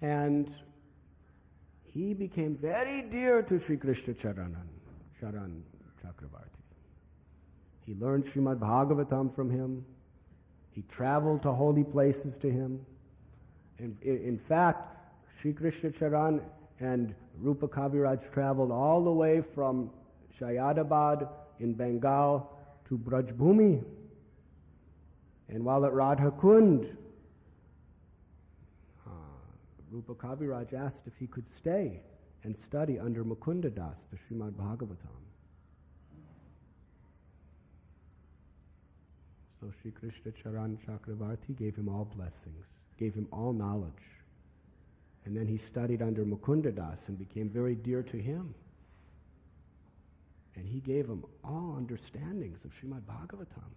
And he became very dear to Sri Krishna Charan Cakravarty. He learned Srimad Bhagavatam from him. He traveled to holy places to him. And in fact, Sri Krishna Charan and Rupa Kaviraj traveled all the way from Shayadabad in Bengal to Braj Bhumi. And while at Radha Kund, Rupa Kaviraj asked if he could stay and study under Mukunda Das, the Srimad Bhagavatam. So Sri Krishna Charan Cakravarty gave him all blessings, gave him all knowledge. And then he studied under Mukunda Das and became very dear to him. And he gave him all understandings of Srimad Bhagavatam.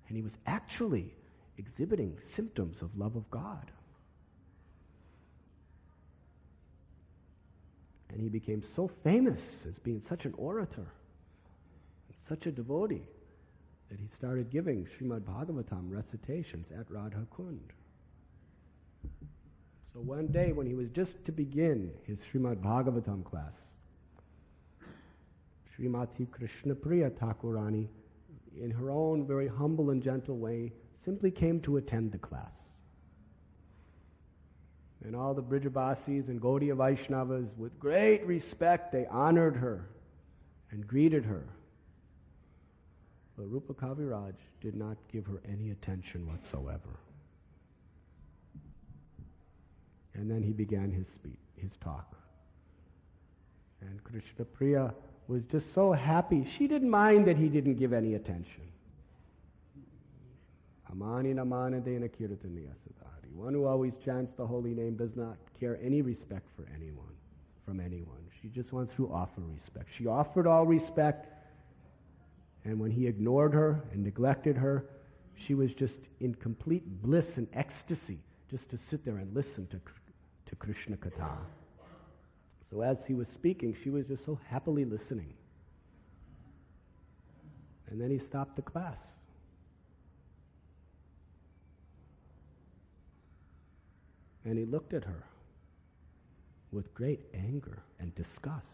And he was actually exhibiting symptoms of love of God. And he became so famous as being such an orator, such a devotee, that he started giving Srimad Bhagavatam recitations at Radha Kund. So one day when he was just to begin his Srimad Bhagavatam class, Srimati Krishna Priya Thakurani, in her own very humble and gentle way, simply came to attend the class. And all the Brijabasis and Gaudiya Vaishnavas, with great respect, they honored her and greeted her. But Rupa Kaviraj did not give her any attention whatsoever. And then he began his talk. And Krishna Priya was just so happy. She didn't mind that he didn't give any attention. Amani namana dena kirtaniya sadhari. One who always chants the holy name does not care any respect for anyone, from anyone. She just wants to offer respect. She offered all respect, and when he ignored her and neglected her, She was just in complete bliss and ecstasy just to sit there and listen to Krishna Katha. So as he was speaking, she was just so happily listening. And then he stopped the class. And he looked at her with great anger and disgust.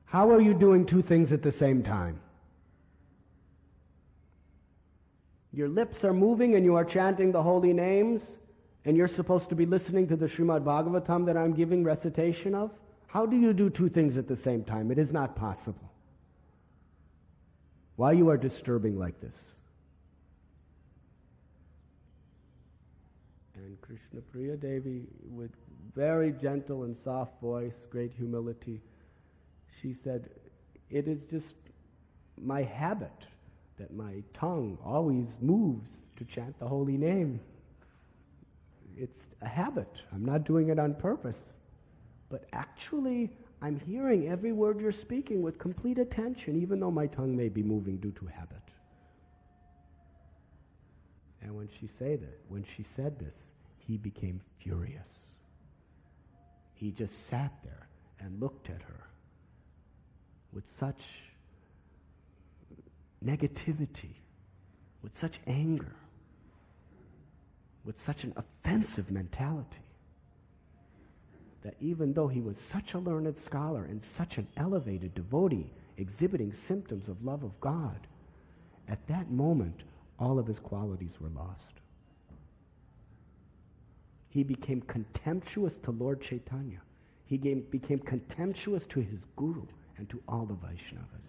How are you doing two things at the same time? Your lips are moving and you are chanting the holy names, and you're supposed to be listening to the Srimad Bhagavatam that I'm giving recitation of? How do you do two things at the same time? It is not possible. Why you are disturbing like this? And Krishna Priya Devi, with very gentle and soft voice, great humility, she said, it is just my habit that my tongue always moves to chant the holy name. It's a habit. I'm not doing it on purpose. But actually, I'm hearing every word you're speaking with complete attention, even though my tongue may be moving due to habit. And when she said this, he became furious. He just sat there and looked at her with such negativity, with such anger, with such an offensive mentality, that even though he was such a learned scholar and such an elevated devotee, exhibiting symptoms of love of God, at that moment, all of his qualities were lost. He became contemptuous to Lord Chaitanya. He became contemptuous to his guru and to all the Vaishnavas.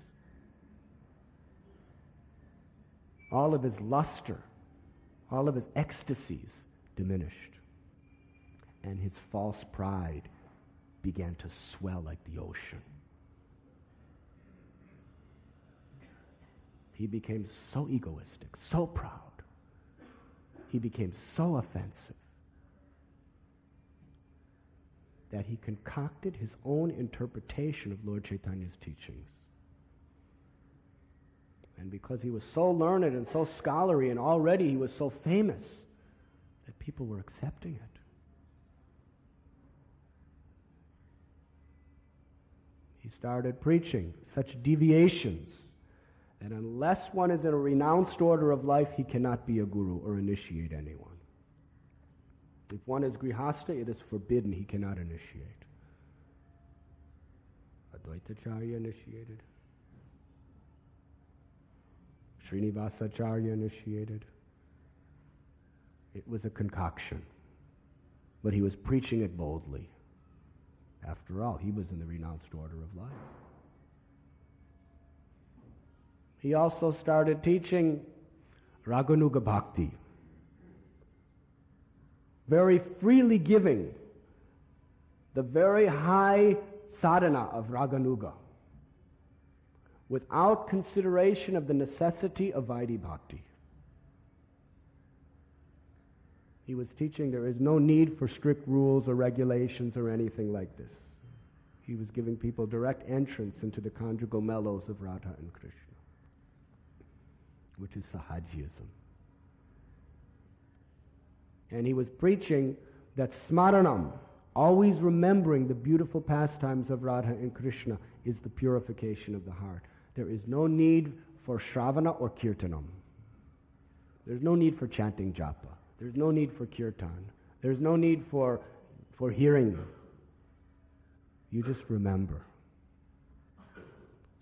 All of his luster, all of his ecstasies diminished. And his false pride began to swell like the ocean. He became so egoistic, so proud. He became so offensive that he concocted his own interpretation of Lord Chaitanya's teachings. And because he was so learned and so scholarly, and already he was so famous, that people were accepting it. He started preaching such deviations that unless one is in a renounced order of life, he cannot be a guru or initiate anyone. If one is grihastha, it is forbidden, he cannot initiate. Advaitacharya initiated. Srinivasacharya initiated. It was a concoction. But he was preaching it boldly. After all, he was in the renounced order of life. He also started teaching Raganuga Bhakti, very freely giving the very high sadhana of Raganuga, without consideration of the necessity of Vaidhi Bhakti. He was teaching there is no need for strict rules or regulations or anything like this. He was giving people direct entrance into the conjugal mellows of Radha and Krishna, which is Sahajism. And he was preaching that smaranam, always remembering the beautiful pastimes of Radha and Krishna, is the purification of the heart. There is no need for shravana or kirtanam. There's no need for chanting japa. There's no need for kirtan. There's no need for hearing them. You just remember.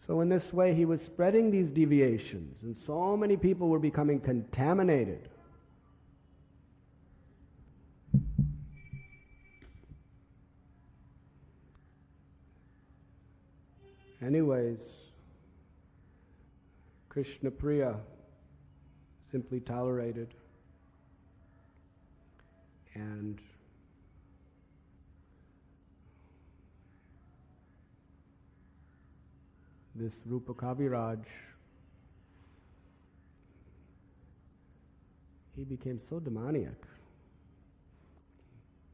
So in this way, he was spreading these deviations, and so many people were becoming contaminated. Anyways, Krishna Priya simply tolerated, and this Rupa Kaviraj, he became so demoniac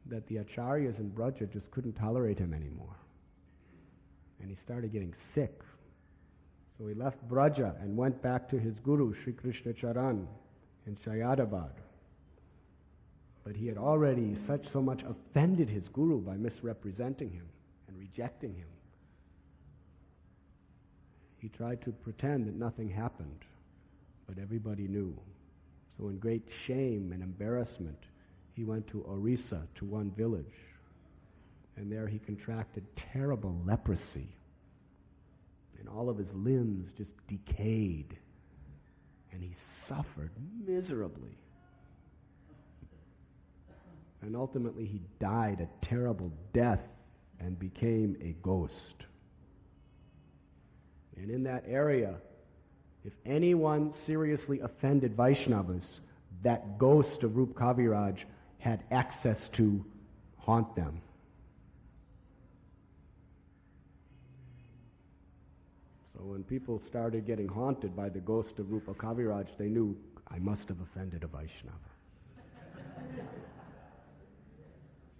that the acharyas in Braja just couldn't tolerate him anymore. And he started getting sick. So he left Braja and went back to his guru, Sri Krishna Charan, in Shayadabad. But he had already so much offended his guru by misrepresenting him and rejecting him. He tried to pretend that nothing happened, but everybody knew. So in great shame and embarrassment, he went to Orissa, to one village, and there he contracted terrible leprosy, and all of his limbs just decayed, and he suffered miserably. And ultimately he died a terrible death and became a ghost. And in that area, if anyone seriously offended Vaishnavas, that ghost of Rup Kaviraj had access to haunt them. So when people started getting haunted by the ghost of Rupa Kaviraj, they knew, I must have offended a Vaishnava.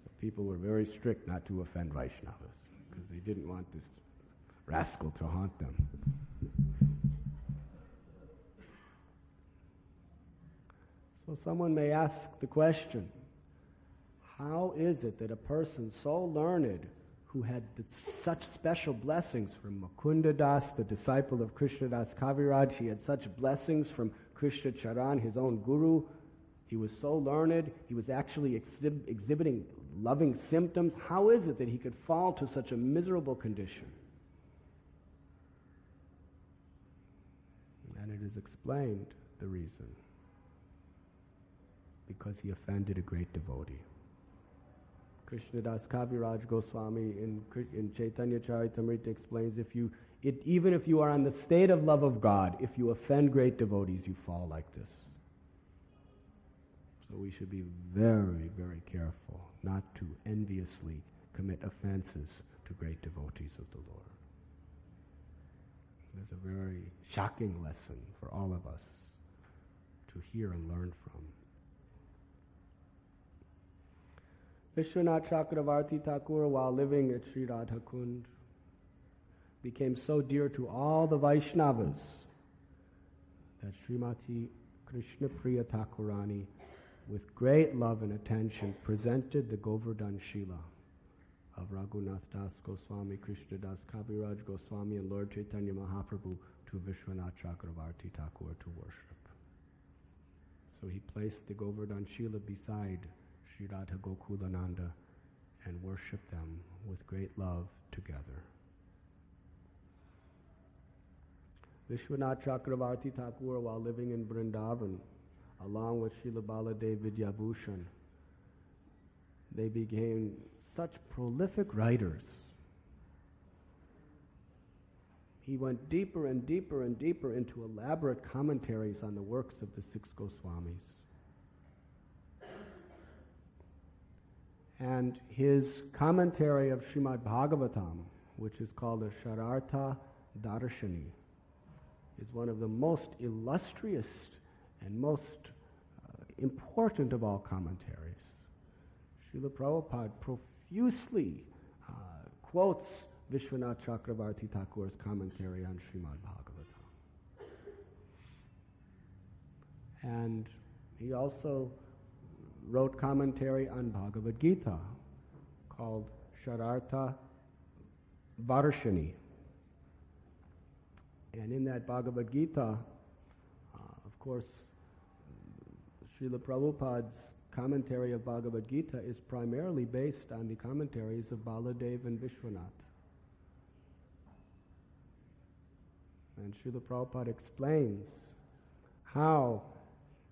So people were very strict not to offend Vaishnavas, because they didn't want this rascal to haunt them. So someone may ask the question, how is it that a person so learned, who had such special blessings from Mukunda Das, the disciple of Krishna Das Kaviraj, he had such blessings from Krishna Charan, his own guru, he was so learned, he was actually exhibiting loving symptoms. How is it that he could fall to such a miserable condition? And it is explained, the reason. Because he offended a great devotee. Krishnadas Kaviraj Goswami in Chaitanya Charitamrita explains, even if you are on the state of love of God, if you offend great devotees, you fall like this. So we should be very, very careful not to enviously commit offenses to great devotees of the Lord. It's a very shocking lesson for all of us to hear and learn from. Vishwanath Cakravarty Thakur, while living at Sri Radhakund, became so dear to all the Vaishnavas that Srimati Krishna Priya Thakurani, with great love and attention, presented the Govardhan Shila of Raghunath Das Goswami, Krishna Das Kaviraj Goswami, and Lord Chaitanya Mahaprabhu to Vishwanath Cakravarty Thakur to worship. So he placed the Govardhan Shila beside Sri Radha Gokulananda and worshiped them with great love together. Vishwanath Cakravarty Thakur, while living in Vrindavan, along with Srila Baladev Vidyabhushan, they became such prolific writers. He went deeper and deeper and deeper into elaborate commentaries on the works of the six Goswamis. And his commentary of Srimad Bhagavatam, which is called a Sharartha Darshani, is one of the most illustrious and most important of all commentaries. Srila Prabhupada profusely quotes Vishwanath Cakravarty Thakur's commentary on Srimad Bhagavatam. And he also wrote commentary on Bhagavad Gita called Sharartha Darshani. And in that Bhagavad Gita, of course, Srila Prabhupada's commentary of Bhagavad Gita is primarily based on the commentaries of Baladev and Vishwanath. And Srila Prabhupada explains how,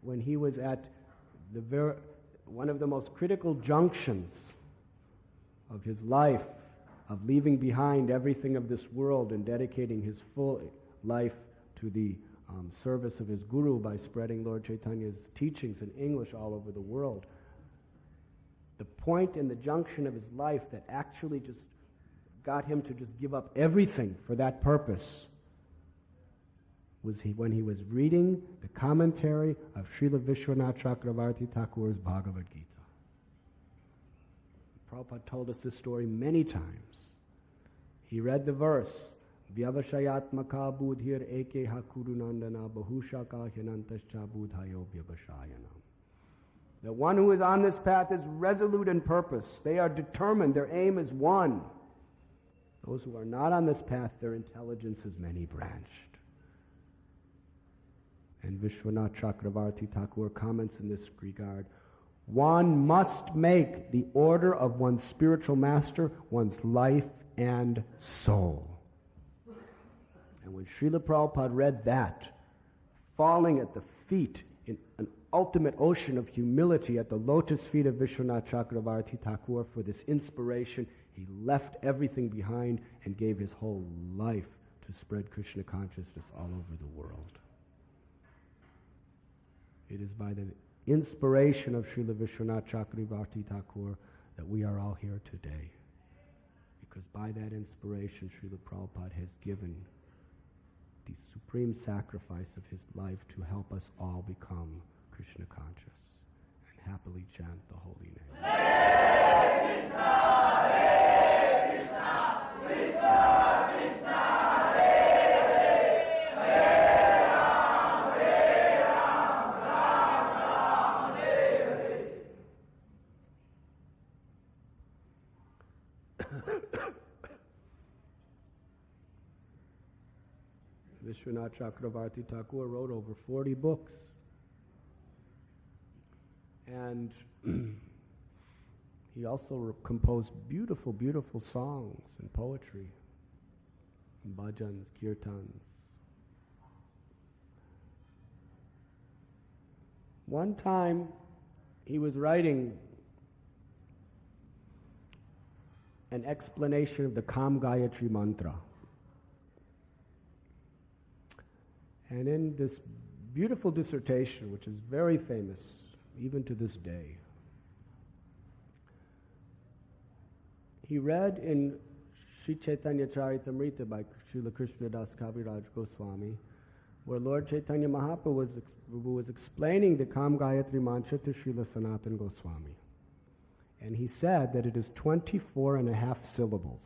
when he was at one of the most critical junctions of his life, of leaving behind everything of this world and dedicating his full life to the service of his guru by spreading Lord Chaitanya's teachings in English all over the world. The point in the junction of his life that actually just got him to just give up everything for that purpose was when he was reading the commentary of Srila Vishwanath Cakravarty Thakur's Bhagavad Gita. Prabhupada told us this story many times. He read the verse, Vyavashayatmaka budhir eke hakurunandana bahushaka hyanantascha budhayo vyavashayana. The one who is on this path is resolute in purpose. They are determined. Their aim is one. Those who are not on this path, their intelligence is many-branched. And Vishwanath Cakravarty Thakur comments in this regard, one must make the order of one's spiritual master one's life and soul. And when Srila Prabhupada read that, falling at the feet in an ultimate ocean of humility at the lotus feet of Vishwanath Cakravarty Thakur for this inspiration, he left everything behind and gave his whole life to spread Krishna consciousness all over the world. It is by the inspiration of Srila Vishwanath Cakravarty Thakur that we are all here today. Because by that inspiration, Srila Prabhupada has given the supreme sacrifice of his life to help us all become Krishna conscious and happily chant the holy name. Hare Krishna, Hare Krishna, Krishna Krishna, Hare Hare, Hare Ram, Hare Ram, Ram Ram, Hare Hare. Vishwanath Cakravarty Thakur wrote over 40 books. And he also composed beautiful, beautiful songs and poetry, and bhajans, kirtans. One time he was writing an explanation of the Kam Gayatri mantra. And in this beautiful dissertation, which is very famous even to this day, he read in Sri Chaitanya Charitamrita by Srila Krishnadas Kaviraj Goswami, where Lord Chaitanya Mahaprabhu was explaining the Kam Gayatri mantra to Srila Sanatana Goswami. And he said that it is 24 and a half syllables.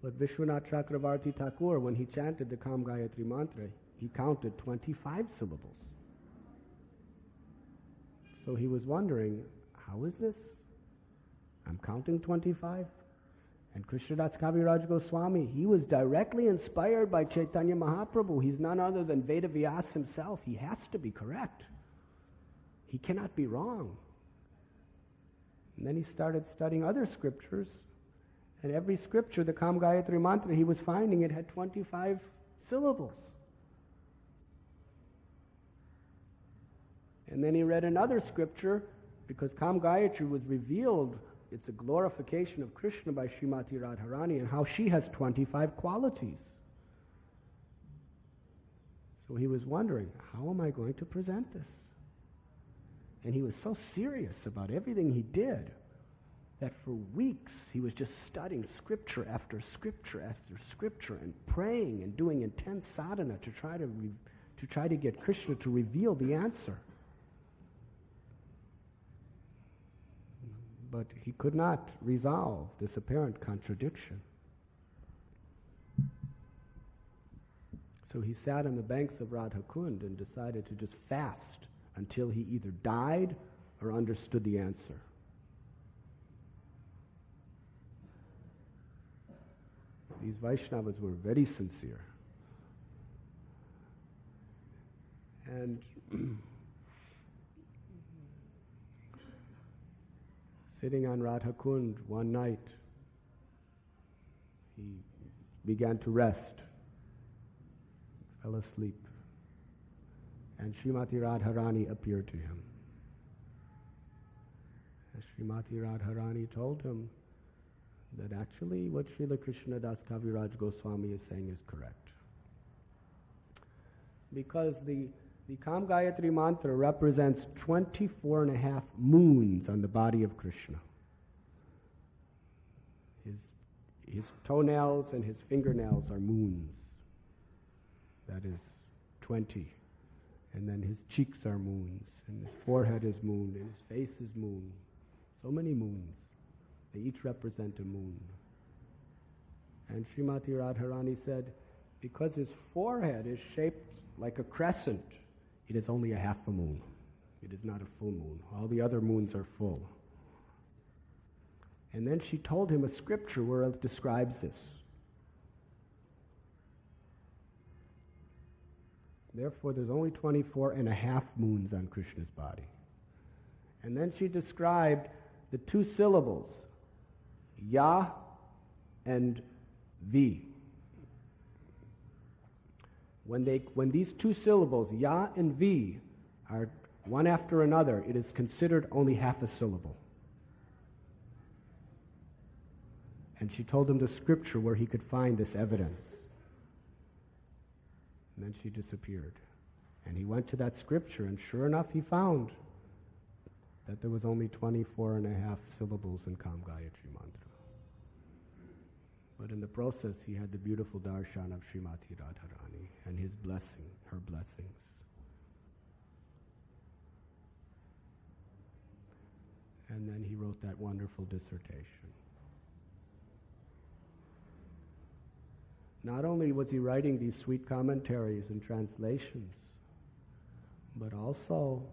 But Vishwanath Cakravarty Thakur, when he chanted the Kam Gayatri mantra, he counted 25 syllables. So he was wondering, how is this? I'm counting 25? And Krishnadas Kaviraj Goswami, he was directly inspired by Chaitanya Mahaprabhu. He's none other than Vedavyas himself. He has to be correct. He cannot be wrong. And then he started studying other scriptures. And every scripture, the Kam Gayatri mantra, he was finding it had 25 syllables. And then he read another scripture, because Kam Gayatri was revealed, it's a glorification of Krishna by Srimati Radharani, and how she has 25 qualities. So he was wondering, how am I going to present this? And he was so serious about everything he did that for weeks he was just studying scripture after scripture after scripture and praying and doing intense sadhana to try to get Krishna to reveal the answer. But he could not resolve this apparent contradiction. So he sat on the banks of Radha Kund and decided to just fast until he either died or understood the answer. These Vaishnavas were very sincere. And sitting on Radha Kund one night, he began to rest, fell asleep, and Srimati Radharani appeared to him. And Srimati Radharani told him that actually what Srila Krishnadas Kaviraj Goswami is saying is correct. Because the Kam Gayatri mantra represents 24 and a half moons on the body of Krishna. His toenails and his fingernails are moons. That is 20. And then his cheeks are moons, and his forehead is moon, and his face is moon. So many moons. They each represent a moon. And Srimati Radharani said, because his forehead is shaped like a crescent, it is only a half a moon. It is not a full moon. All the other moons are full. And then she told him a scripture where it describes this. Therefore, there's only 24 and a half moons on Krishna's body. And then she described the two syllables, Ya and Vi. When these two syllables, Ya and Vi, are one after another, it is considered only half a syllable. And she told him the scripture where he could find this evidence. And then she disappeared. And he went to that scripture, and sure enough, he found that there was only 24 and a half syllables in Kam Gayatri Mantra. But in the process, he had the beautiful darshan of Srimati Radharani and his blessing, her blessings. And then he wrote that wonderful dissertation. Not only was he writing these sweet commentaries and translations, but also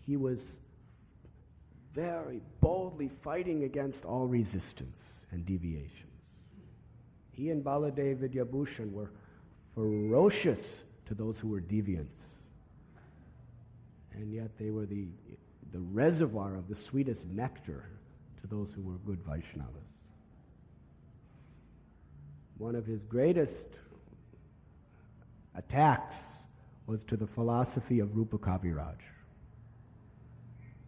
he was very boldly fighting against all resistance and deviations. He and Baladev Vidyabhushan were ferocious to those who were deviants. And yet they were the reservoir of the sweetest nectar to those who were good Vaishnavas. One of his greatest attacks was to the philosophy of Rupa Kaviraj,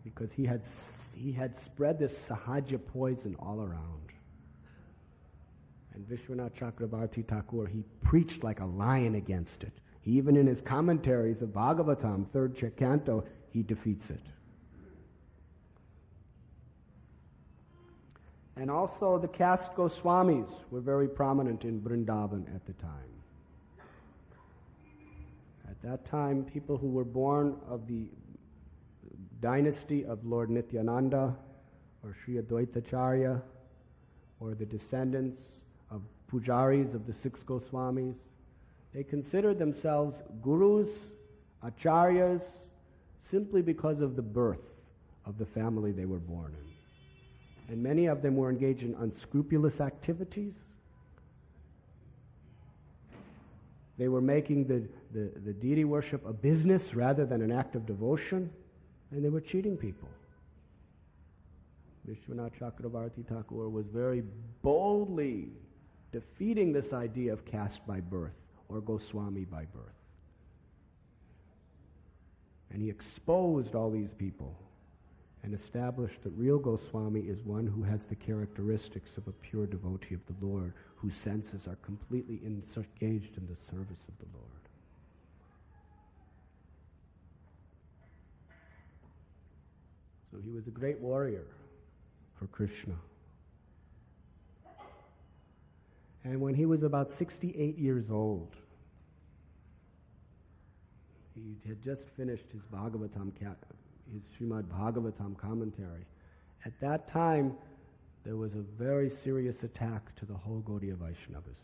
because he had spread this sahaja poison all around. And Vishwanath Cakravarty Thakur, he preached like a lion against it. He, even in his commentaries of Bhagavatam, 3rd canto, he defeats it. And also the caste Goswamis were very prominent in Vrindavan at the time. At that time, people who were born of the dynasty of Lord Nityananda or Sri Advaitacharya, or the descendants of pujaris of the 6 Goswamis, they considered themselves gurus, acharyas, simply because of the birth of the family they were born in. And many of them were engaged in unscrupulous activities. They were making the deity worship a business rather than an act of devotion, and they were cheating people. Vishwanath Cakravarty Thakur was very boldly defeating this idea of caste by birth or Goswami by birth. And he exposed all these people and established that real Goswami is one who has the characteristics of a pure devotee of the Lord, whose senses are completely engaged in the service of the Lord. So he was a great warrior for Krishna. And when he was about 68 years old, he had just finished his his Srimad Bhagavatam commentary. At that time, there was a very serious attack to the whole Gaudiya Vaishnavism.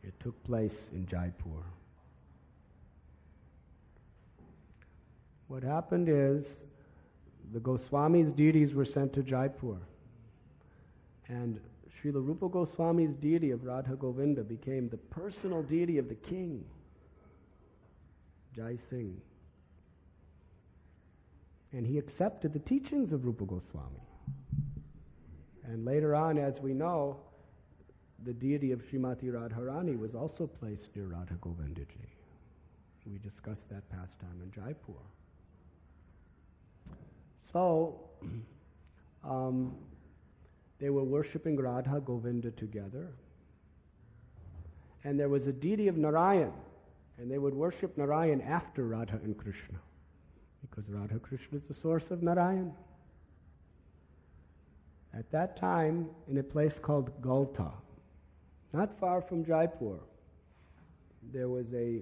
It took place in Jaipur. What happened is, the Goswami's deities were sent to Jaipur, and Srila Rupa Goswami's deity of Radha Govinda became the personal deity of the king, Jai Singh. And he accepted the teachings of Rupa Goswami. And later on, as we know, the deity of Srimati Radharani was also placed near Radha Govindaji. We discussed that pastime in Jaipur. So, they were worshipping Radha Govinda together. And there was a deity of Narayan, and they would worship Narayan after Radha and Krishna, because Radha Krishna is the source of Narayan. At that time, in a place called Galta, not far from Jaipur, there was a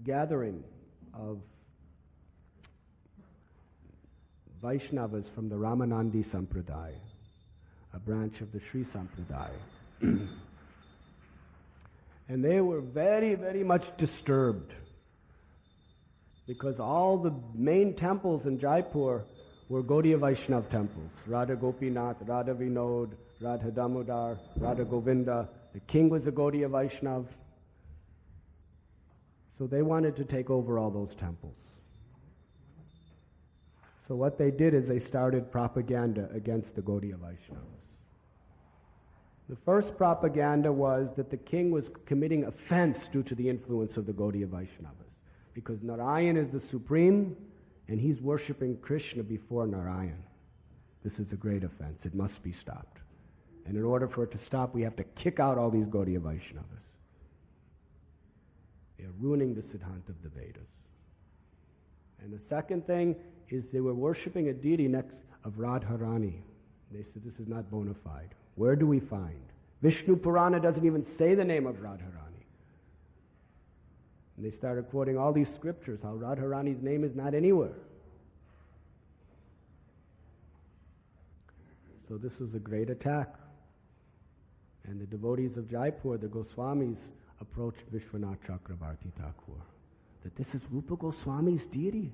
gathering of Vaishnavas from the Ramanandi Sampradaya, a branch of the Sri Sampradaya. And they were very, very much disturbed because all the main temples in Jaipur were Gaudiya Vaishnava temples. Radha Gopinath, Radha Vinod, Radha Damodar, Radha Govinda. The king was a Gaudiya Vaishnava. So they wanted to take over all those temples. So what they did is they started propaganda against the Gaudiya Vaishnavas. The first propaganda was that the king was committing offense due to the influence of the Gaudiya Vaishnavas, because Narayan is the supreme and he's worshipping Krishna before Narayan. This is a great offense. It must be stopped. And in order for it to stop, we have to kick out all these Gaudiya Vaishnavas. They are ruining the Siddhanta of the Vedas. And the second thing is they were worshipping a deity next of Radharani. They said this is not bona fide. Where do we find? Vishnu Purana doesn't even say the name of Radharani. And they started quoting all these scriptures, how Radharani's name is not anywhere. So this was a great attack. And the devotees of Jaipur, the Goswamis, approached Vishwanath Cakravarty Thakur, that this is Rupa Goswami's deity.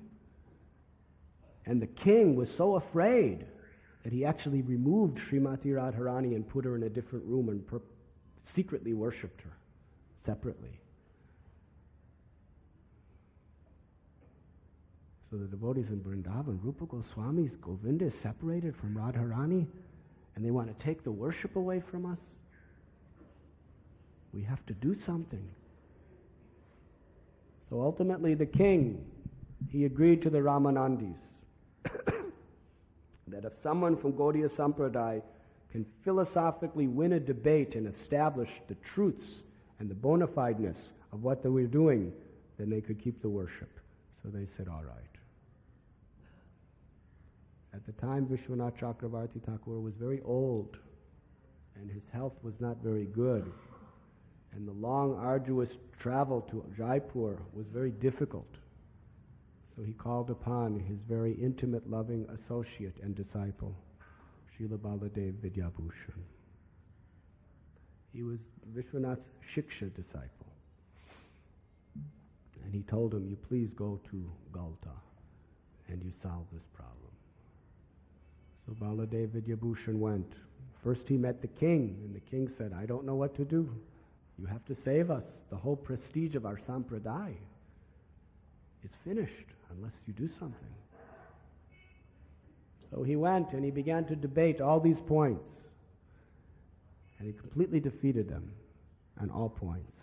And the king was so afraid that he actually removed Srimati Radharani and put her in a different room and secretly worshipped her separately. So the devotees in Vrindavan, Rupa Goswami's Govinda is separated from Radharani, and they want to take the worship away from us. We have to do something. So ultimately the king, he agreed to the Ramanandis that if someone from Gaudiya Sampradaya can philosophically win a debate and establish the truths and the bona fideness of what they were doing, then they could keep the worship. So they said, all right. At the time, Vishwanath Cakravarty Thakur was very old, and his health was not very good. And the long, arduous travel to Jaipur was very difficult. So he called upon his very intimate, loving associate and disciple, Srila Baladev Vidyabhushan. He was Vishwanath's Shiksha disciple. And he told him, you please go to Galta and you solve this problem. So Baladev Vidyabhushan went. First he met the king, and the king said, I don't know what to do. You have to save us. The whole prestige of our sampradaya is finished unless you do something. So he went and he began to debate all these points. And he completely defeated them on all points.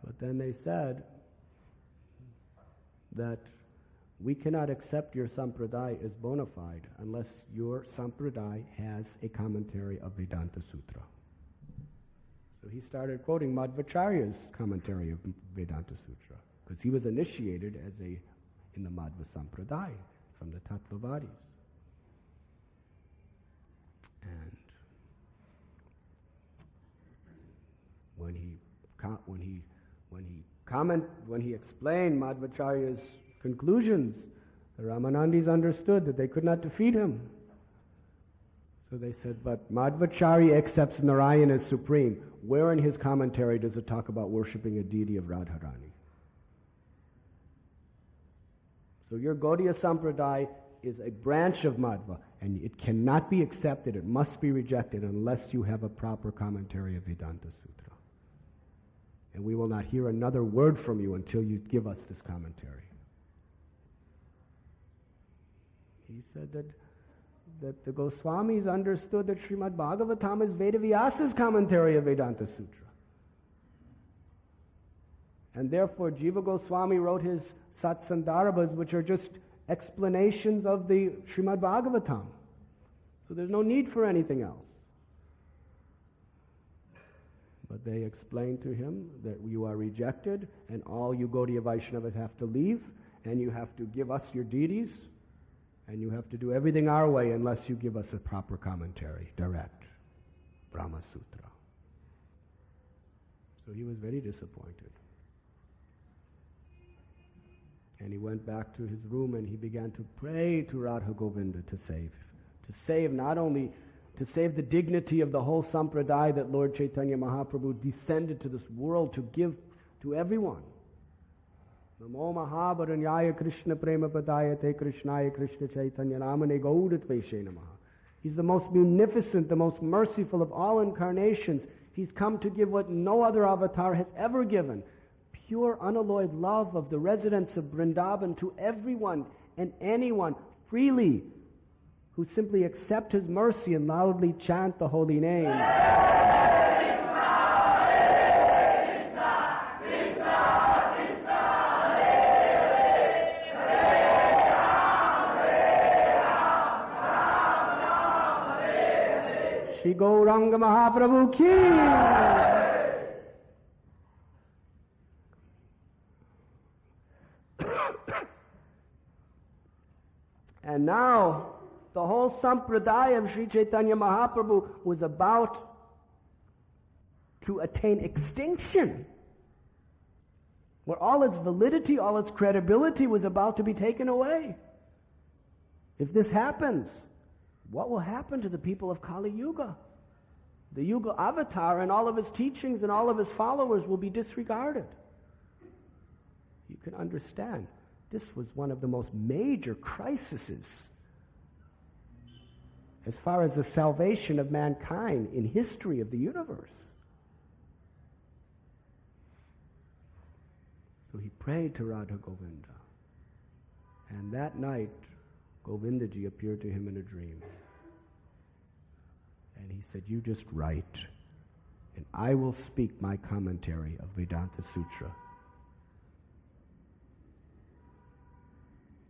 But then they said that we cannot accept your sampradaya as bona fide unless your sampradaya has a commentary of Vedanta Sutra. So he started quoting Madhvacharya's commentary of Vedanta Sutra, because he was initiated in the Madhva Sampradaya from the Tattvavadis. And when he explained Madhvacharya's conclusions, the Ramanandis understood that they could not defeat him. So they said, but Madhvacharya accepts Narayan as supreme. Where in his commentary does it talk about worshipping a deity of Radharani? So your Gaudiya Sampradaya is a branch of Madhva, and it cannot be accepted, it must be rejected unless you have a proper commentary of Vedanta Sutra. And we will not hear another word from you until you give us this commentary. He said that the Goswamis understood that Srimad Bhagavatam is Vedavyasa's commentary of Vedanta Sutra. And therefore Jiva Goswami wrote his Satsandarbhas, which are just explanations of the Srimad Bhagavatam. So there's no need for anything else. But they explained to him that you are rejected and all you Gaudiya Vaishnavas have to leave and you have to give us your deities and you have to do everything our way unless you give us a proper commentary, direct, Brahma Sutra. So he was very disappointed. And he went back to his room and he began to pray to Radha Govinda to save not only to save the dignity of the whole sampradaya that Lord Chaitanya Mahaprabhu descended to this world to give to everyone. Namo Mahabharanyaya Krishna Prema Padayate Krishnaya Krishna Chaitanya Namane Gaudatveshe Namaha. He's the most munificent, the most merciful of all incarnations. He's come to give what no other avatar has ever given. Pure, unalloyed love of the residents of Vrindavan to everyone and anyone freely who simply accept his mercy and loudly chant the holy name. Shri Gauranga Mahaprabhu ki. And now, the whole sampradaya of Sri Chaitanya Mahaprabhu was about to attain extinction, where all its validity, all its credibility was about to be taken away. If this happens, what will happen to the people of Kali Yuga? The Yuga avatar and all of his teachings and all of his followers will be disregarded. You can understand, this was one of the most major crises as far as the salvation of mankind in history of the universe. So he prayed to Radha Govinda. And that night, Govindaji appeared to him in a dream. And he said, "You just write, and I will speak my commentary of Vedanta Sutra."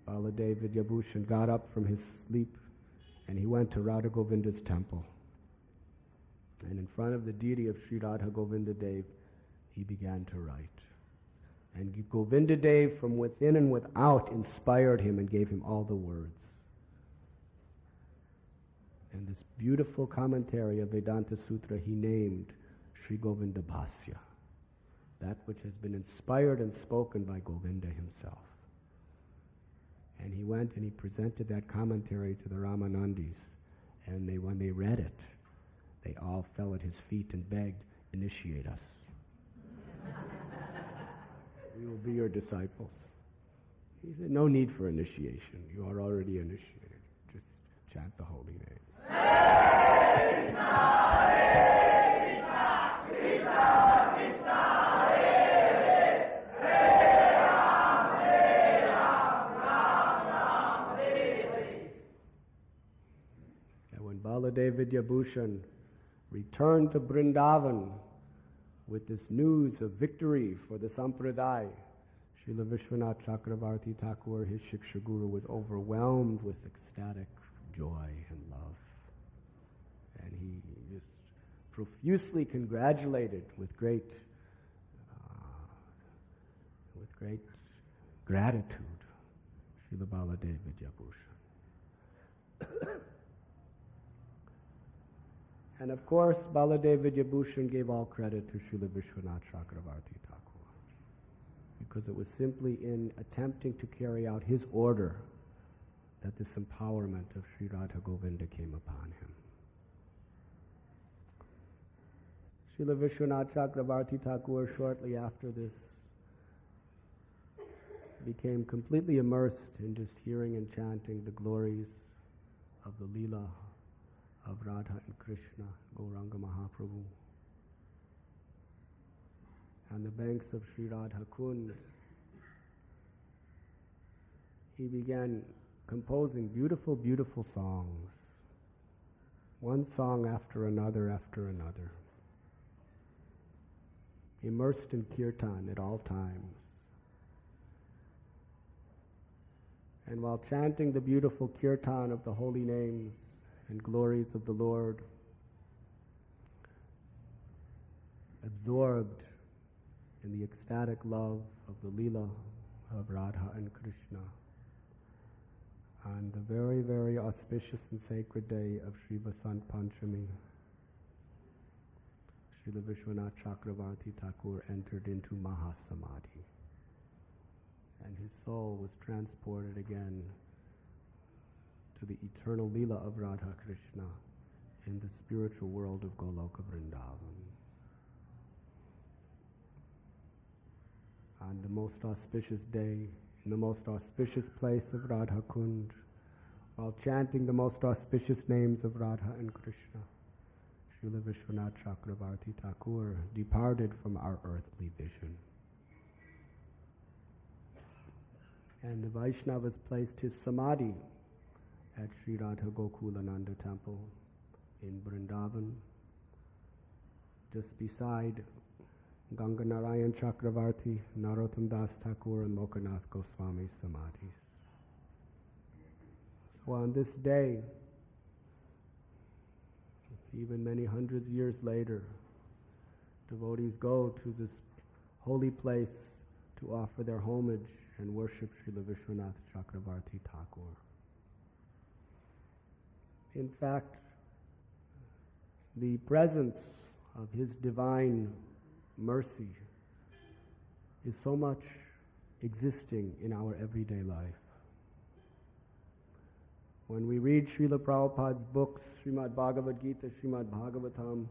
Baladev Vidyabhushan got up from his sleep and he went to Radha Govinda's temple. And in front of the deity of Sri Radha Govinda Dev, he began to write. And Govinda Dev from within and without inspired him and gave him all the words. And this beautiful commentary of Vedanta Sutra he named Sri Govinda Bhasya, that which has been inspired and spoken by Govinda himself. And he went and he presented that commentary to the Ramanandis. And when they read it, they all fell at his feet and begged, "Initiate us. We will be your disciples." He said, "No need for initiation. You are already initiated. Just chant the holy names." Baladev Vidyabhushan returned to Vrindavan with this news of victory for the Sampradaya. Srila Vishwanath Cakravarty Thakur, his Shiksha Guru, was overwhelmed with ecstatic joy and love. And he just profusely congratulated with great gratitude Srila Baladev Vidyabhushan. And of course, Baladev Vidyabhushan gave all credit to Srila Vishwanath Cakravarty Thakur, because it was simply in attempting to carry out his order that this empowerment of Sri Radha Govinda came upon him. Srila Vishwanath Cakravarty Thakur, shortly after this, became completely immersed in just hearing and chanting the glories of the Leela of Radha and Krishna, Gauranga Mahaprabhu. On the banks of Sri Radha Kund, he began composing beautiful, beautiful songs, one song after another, immersed in kirtan at all times. And while chanting the beautiful kirtan of the holy names and glories of the Lord, absorbed in the ecstatic love of the Leela of Radha and Krishna, on the very, very auspicious and sacred day of Sri Vasant Panchami, Srila Vishwanath Cakravarty Thakur entered into Mahasamadhi. and his soul was transported again to the eternal Leela of Radha Krishna in the spiritual world of Goloka Vrindavan. On the most auspicious day, in the most auspicious place of Radha Kund, while chanting the most auspicious names of Radha and Krishna, Srila Vishwanath Cakravarty Thakur departed from our earthly vision. And the Vaishnavas placed his samadhi at Sri Radha Gokulananda Temple in Vrindavan, just beside Ganga Narayan Chakravarti, Narottam Das Thakur, and Lokanath Goswami's samadhis. So on this day, even many hundreds of years later, devotees go to this holy place to offer their homage and worship Srila Vishwanath Cakravarty Thakur. In fact, the presence of his divine mercy is so much existing in our everyday life. When we read Srila Prabhupada's books, Srimad Bhagavad Gita, Srimad Bhagavatam,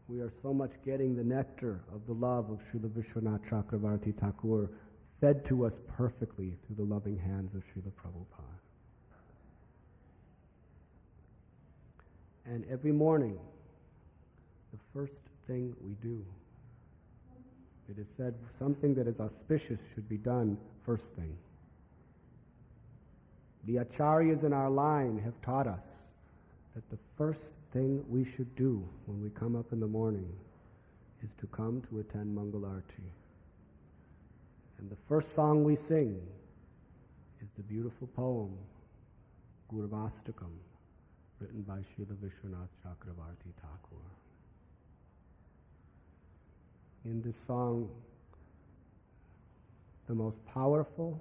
we are so much getting the nectar of the love of Srila Vishwanath Cakravarty Thakur fed to us perfectly through the loving hands of Srila Prabhupada. And every morning, the first thing we do, it is said something that is auspicious should be done first thing. The acharyas in our line have taught us that the first thing we should do when we come up in the morning is to come to attend Mangal Arati. And the first song we sing is the beautiful poem, Gurvastakam, written by Srila Vishwanath Cakravarty Thakur. In this song, the most powerful,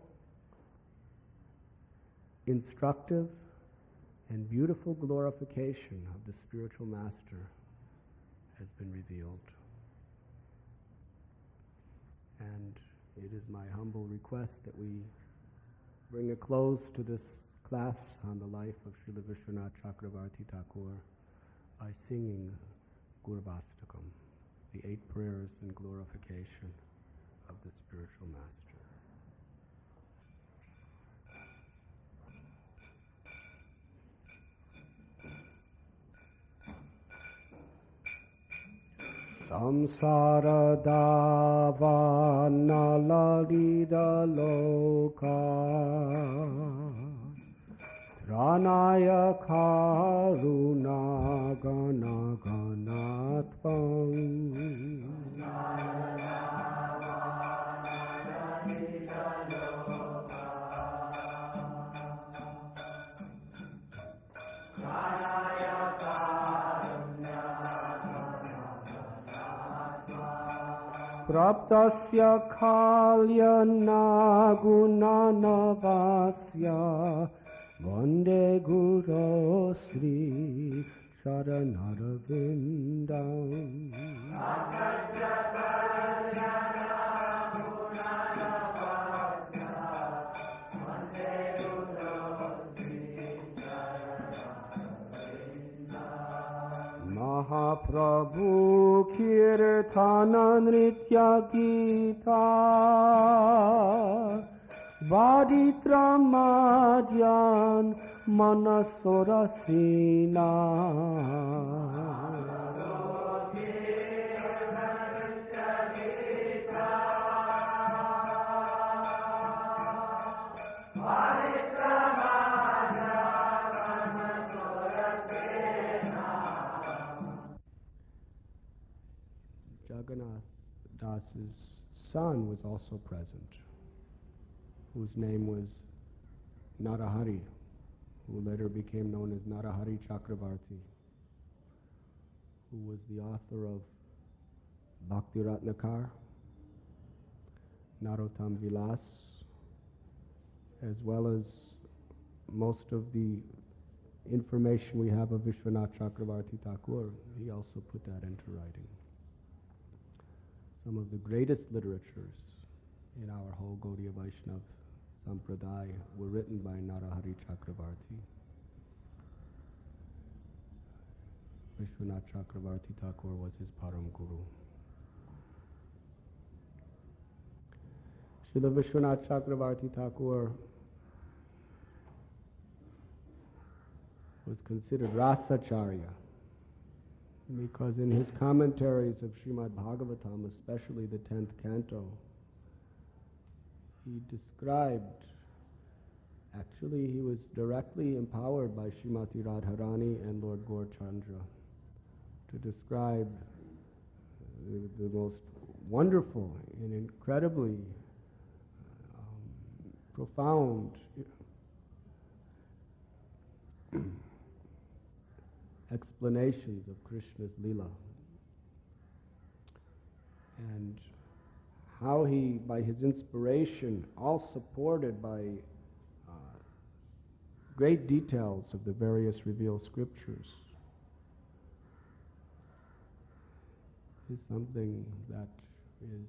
instructive, and beautiful glorification of the spiritual master has been revealed. And it is my humble request that we bring a close to this class on the life of Srila Vishwanath Cakravarty Thakur by singing Gurvastakam, the 8 prayers in glorification of the spiritual master. Samsara dava nalalida loka Ranaya karuna gana ganatvam Praptasya kalyana gunanavasya Vande Guru Sri Sharanarvindam Praptasya kalyana gunanavasya Vande Guru Sri Sharanarvindam Mahaprabhu Kirtana Nritya Gita Vaditramadyan Manasorasina Jagannath Das's son was also present, whose name was Narahari, who later became known as Narahari Chakravarti, who was the author of Bhakti Ratnakar, Narottam Vilas, as well as most of the information we have of Vishwanath Cakravarty Thakur. He also put that into writing. Some of the greatest literatures in our whole Gaudiya Vaishnava Sampradaya were written by Narahari Cakravarty. Vishwanath Cakravarty Thakur was his Param Guru. Srila Vishwanath Cakravarty Thakur was considered Rasacharya because in his commentaries of Srimad Bhagavatam, especially the 10th canto, he described, actually he was directly empowered by Srimati Radharani and Lord Gaurachandra to describe the most wonderful and incredibly profound explanations of Krishna's Leela, and how he, by his inspiration, all supported by great details of the various revealed scriptures, is something that is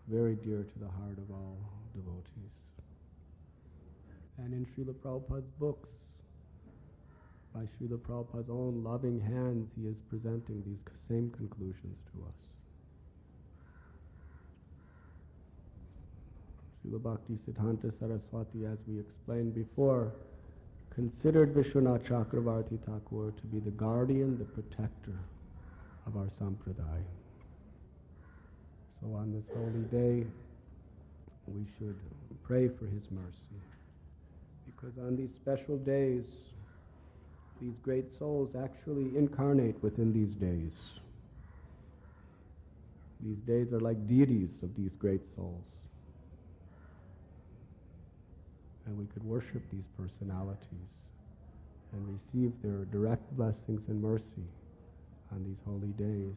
very dear to the heart of all devotees. And in Srila Prabhupada's books, by Srila Prabhupada's own loving hands, he is presenting these same conclusions to us. Srila Bhakti Siddhanta Saraswati, as we explained before, considered Vishwanath Cakravarty Thakur to be the guardian, the protector of our sampradaya. So on this holy day, we should pray for his mercy, because on these special days, these great souls actually incarnate within these days. These days are like deities of these great souls. And we could worship these personalities and receive their direct blessings and mercy on these holy days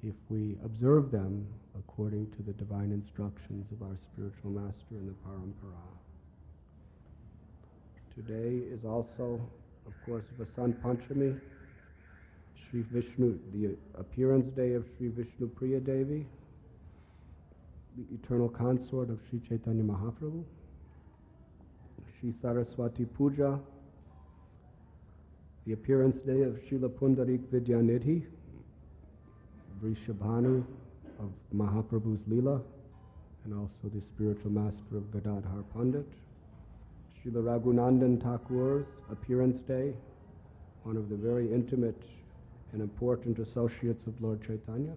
if we observe them according to the divine instructions of our spiritual master in the Parampara. Today is also, of course, Vasant Panchami, Sri Vishnu, the appearance day of Sri Vishnu Priya Devi, the eternal consort of Sri Chaitanya Mahaprabhu, Sri Saraswati Puja, the appearance day of Srila Pundarik Vidyanidhi, Vrishabhanu of Mahaprabhu's Leela, and also the spiritual master of Gadadhar Pandit, Srila Raghunandan Thakur's appearance day, one of the very intimate and important associates of Lord Chaitanya,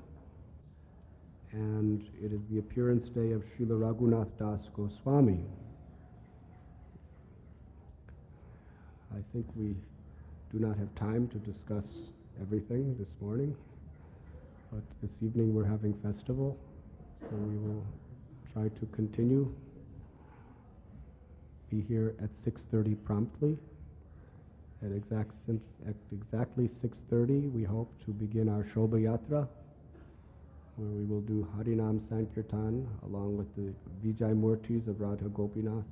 and it is the appearance day of Srila Raghunath Das Goswami. I think we do not have time to discuss everything this morning, but this evening we're having festival, so we will try to continue. Be here at 6:30 promptly. At exactly 6:30, we hope to begin our Shobha Yatra, where we will do Harinam Sankirtan along with the Vijay Murtis of Radha Gopinath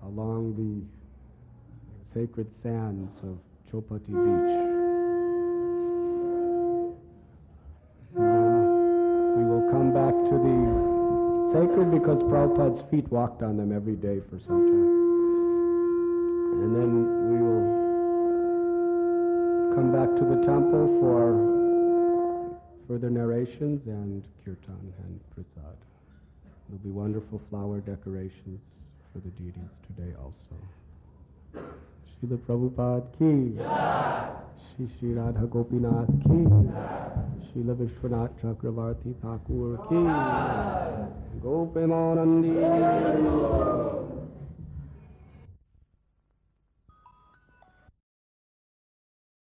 along the sacred sands of Chopati Beach. And then we will come back to the sacred because Prabhupada's feet walked on them every day for some time. And then we will come back to the temple for further narrations and kirtan and prasad. There'll be wonderful flower decorations for the deities today also. Srila Prabhupada ki, Shri Shri Radha Gopinath ki, Srila Vishwanath Cakravarty Thakur ki, Gopimanandi.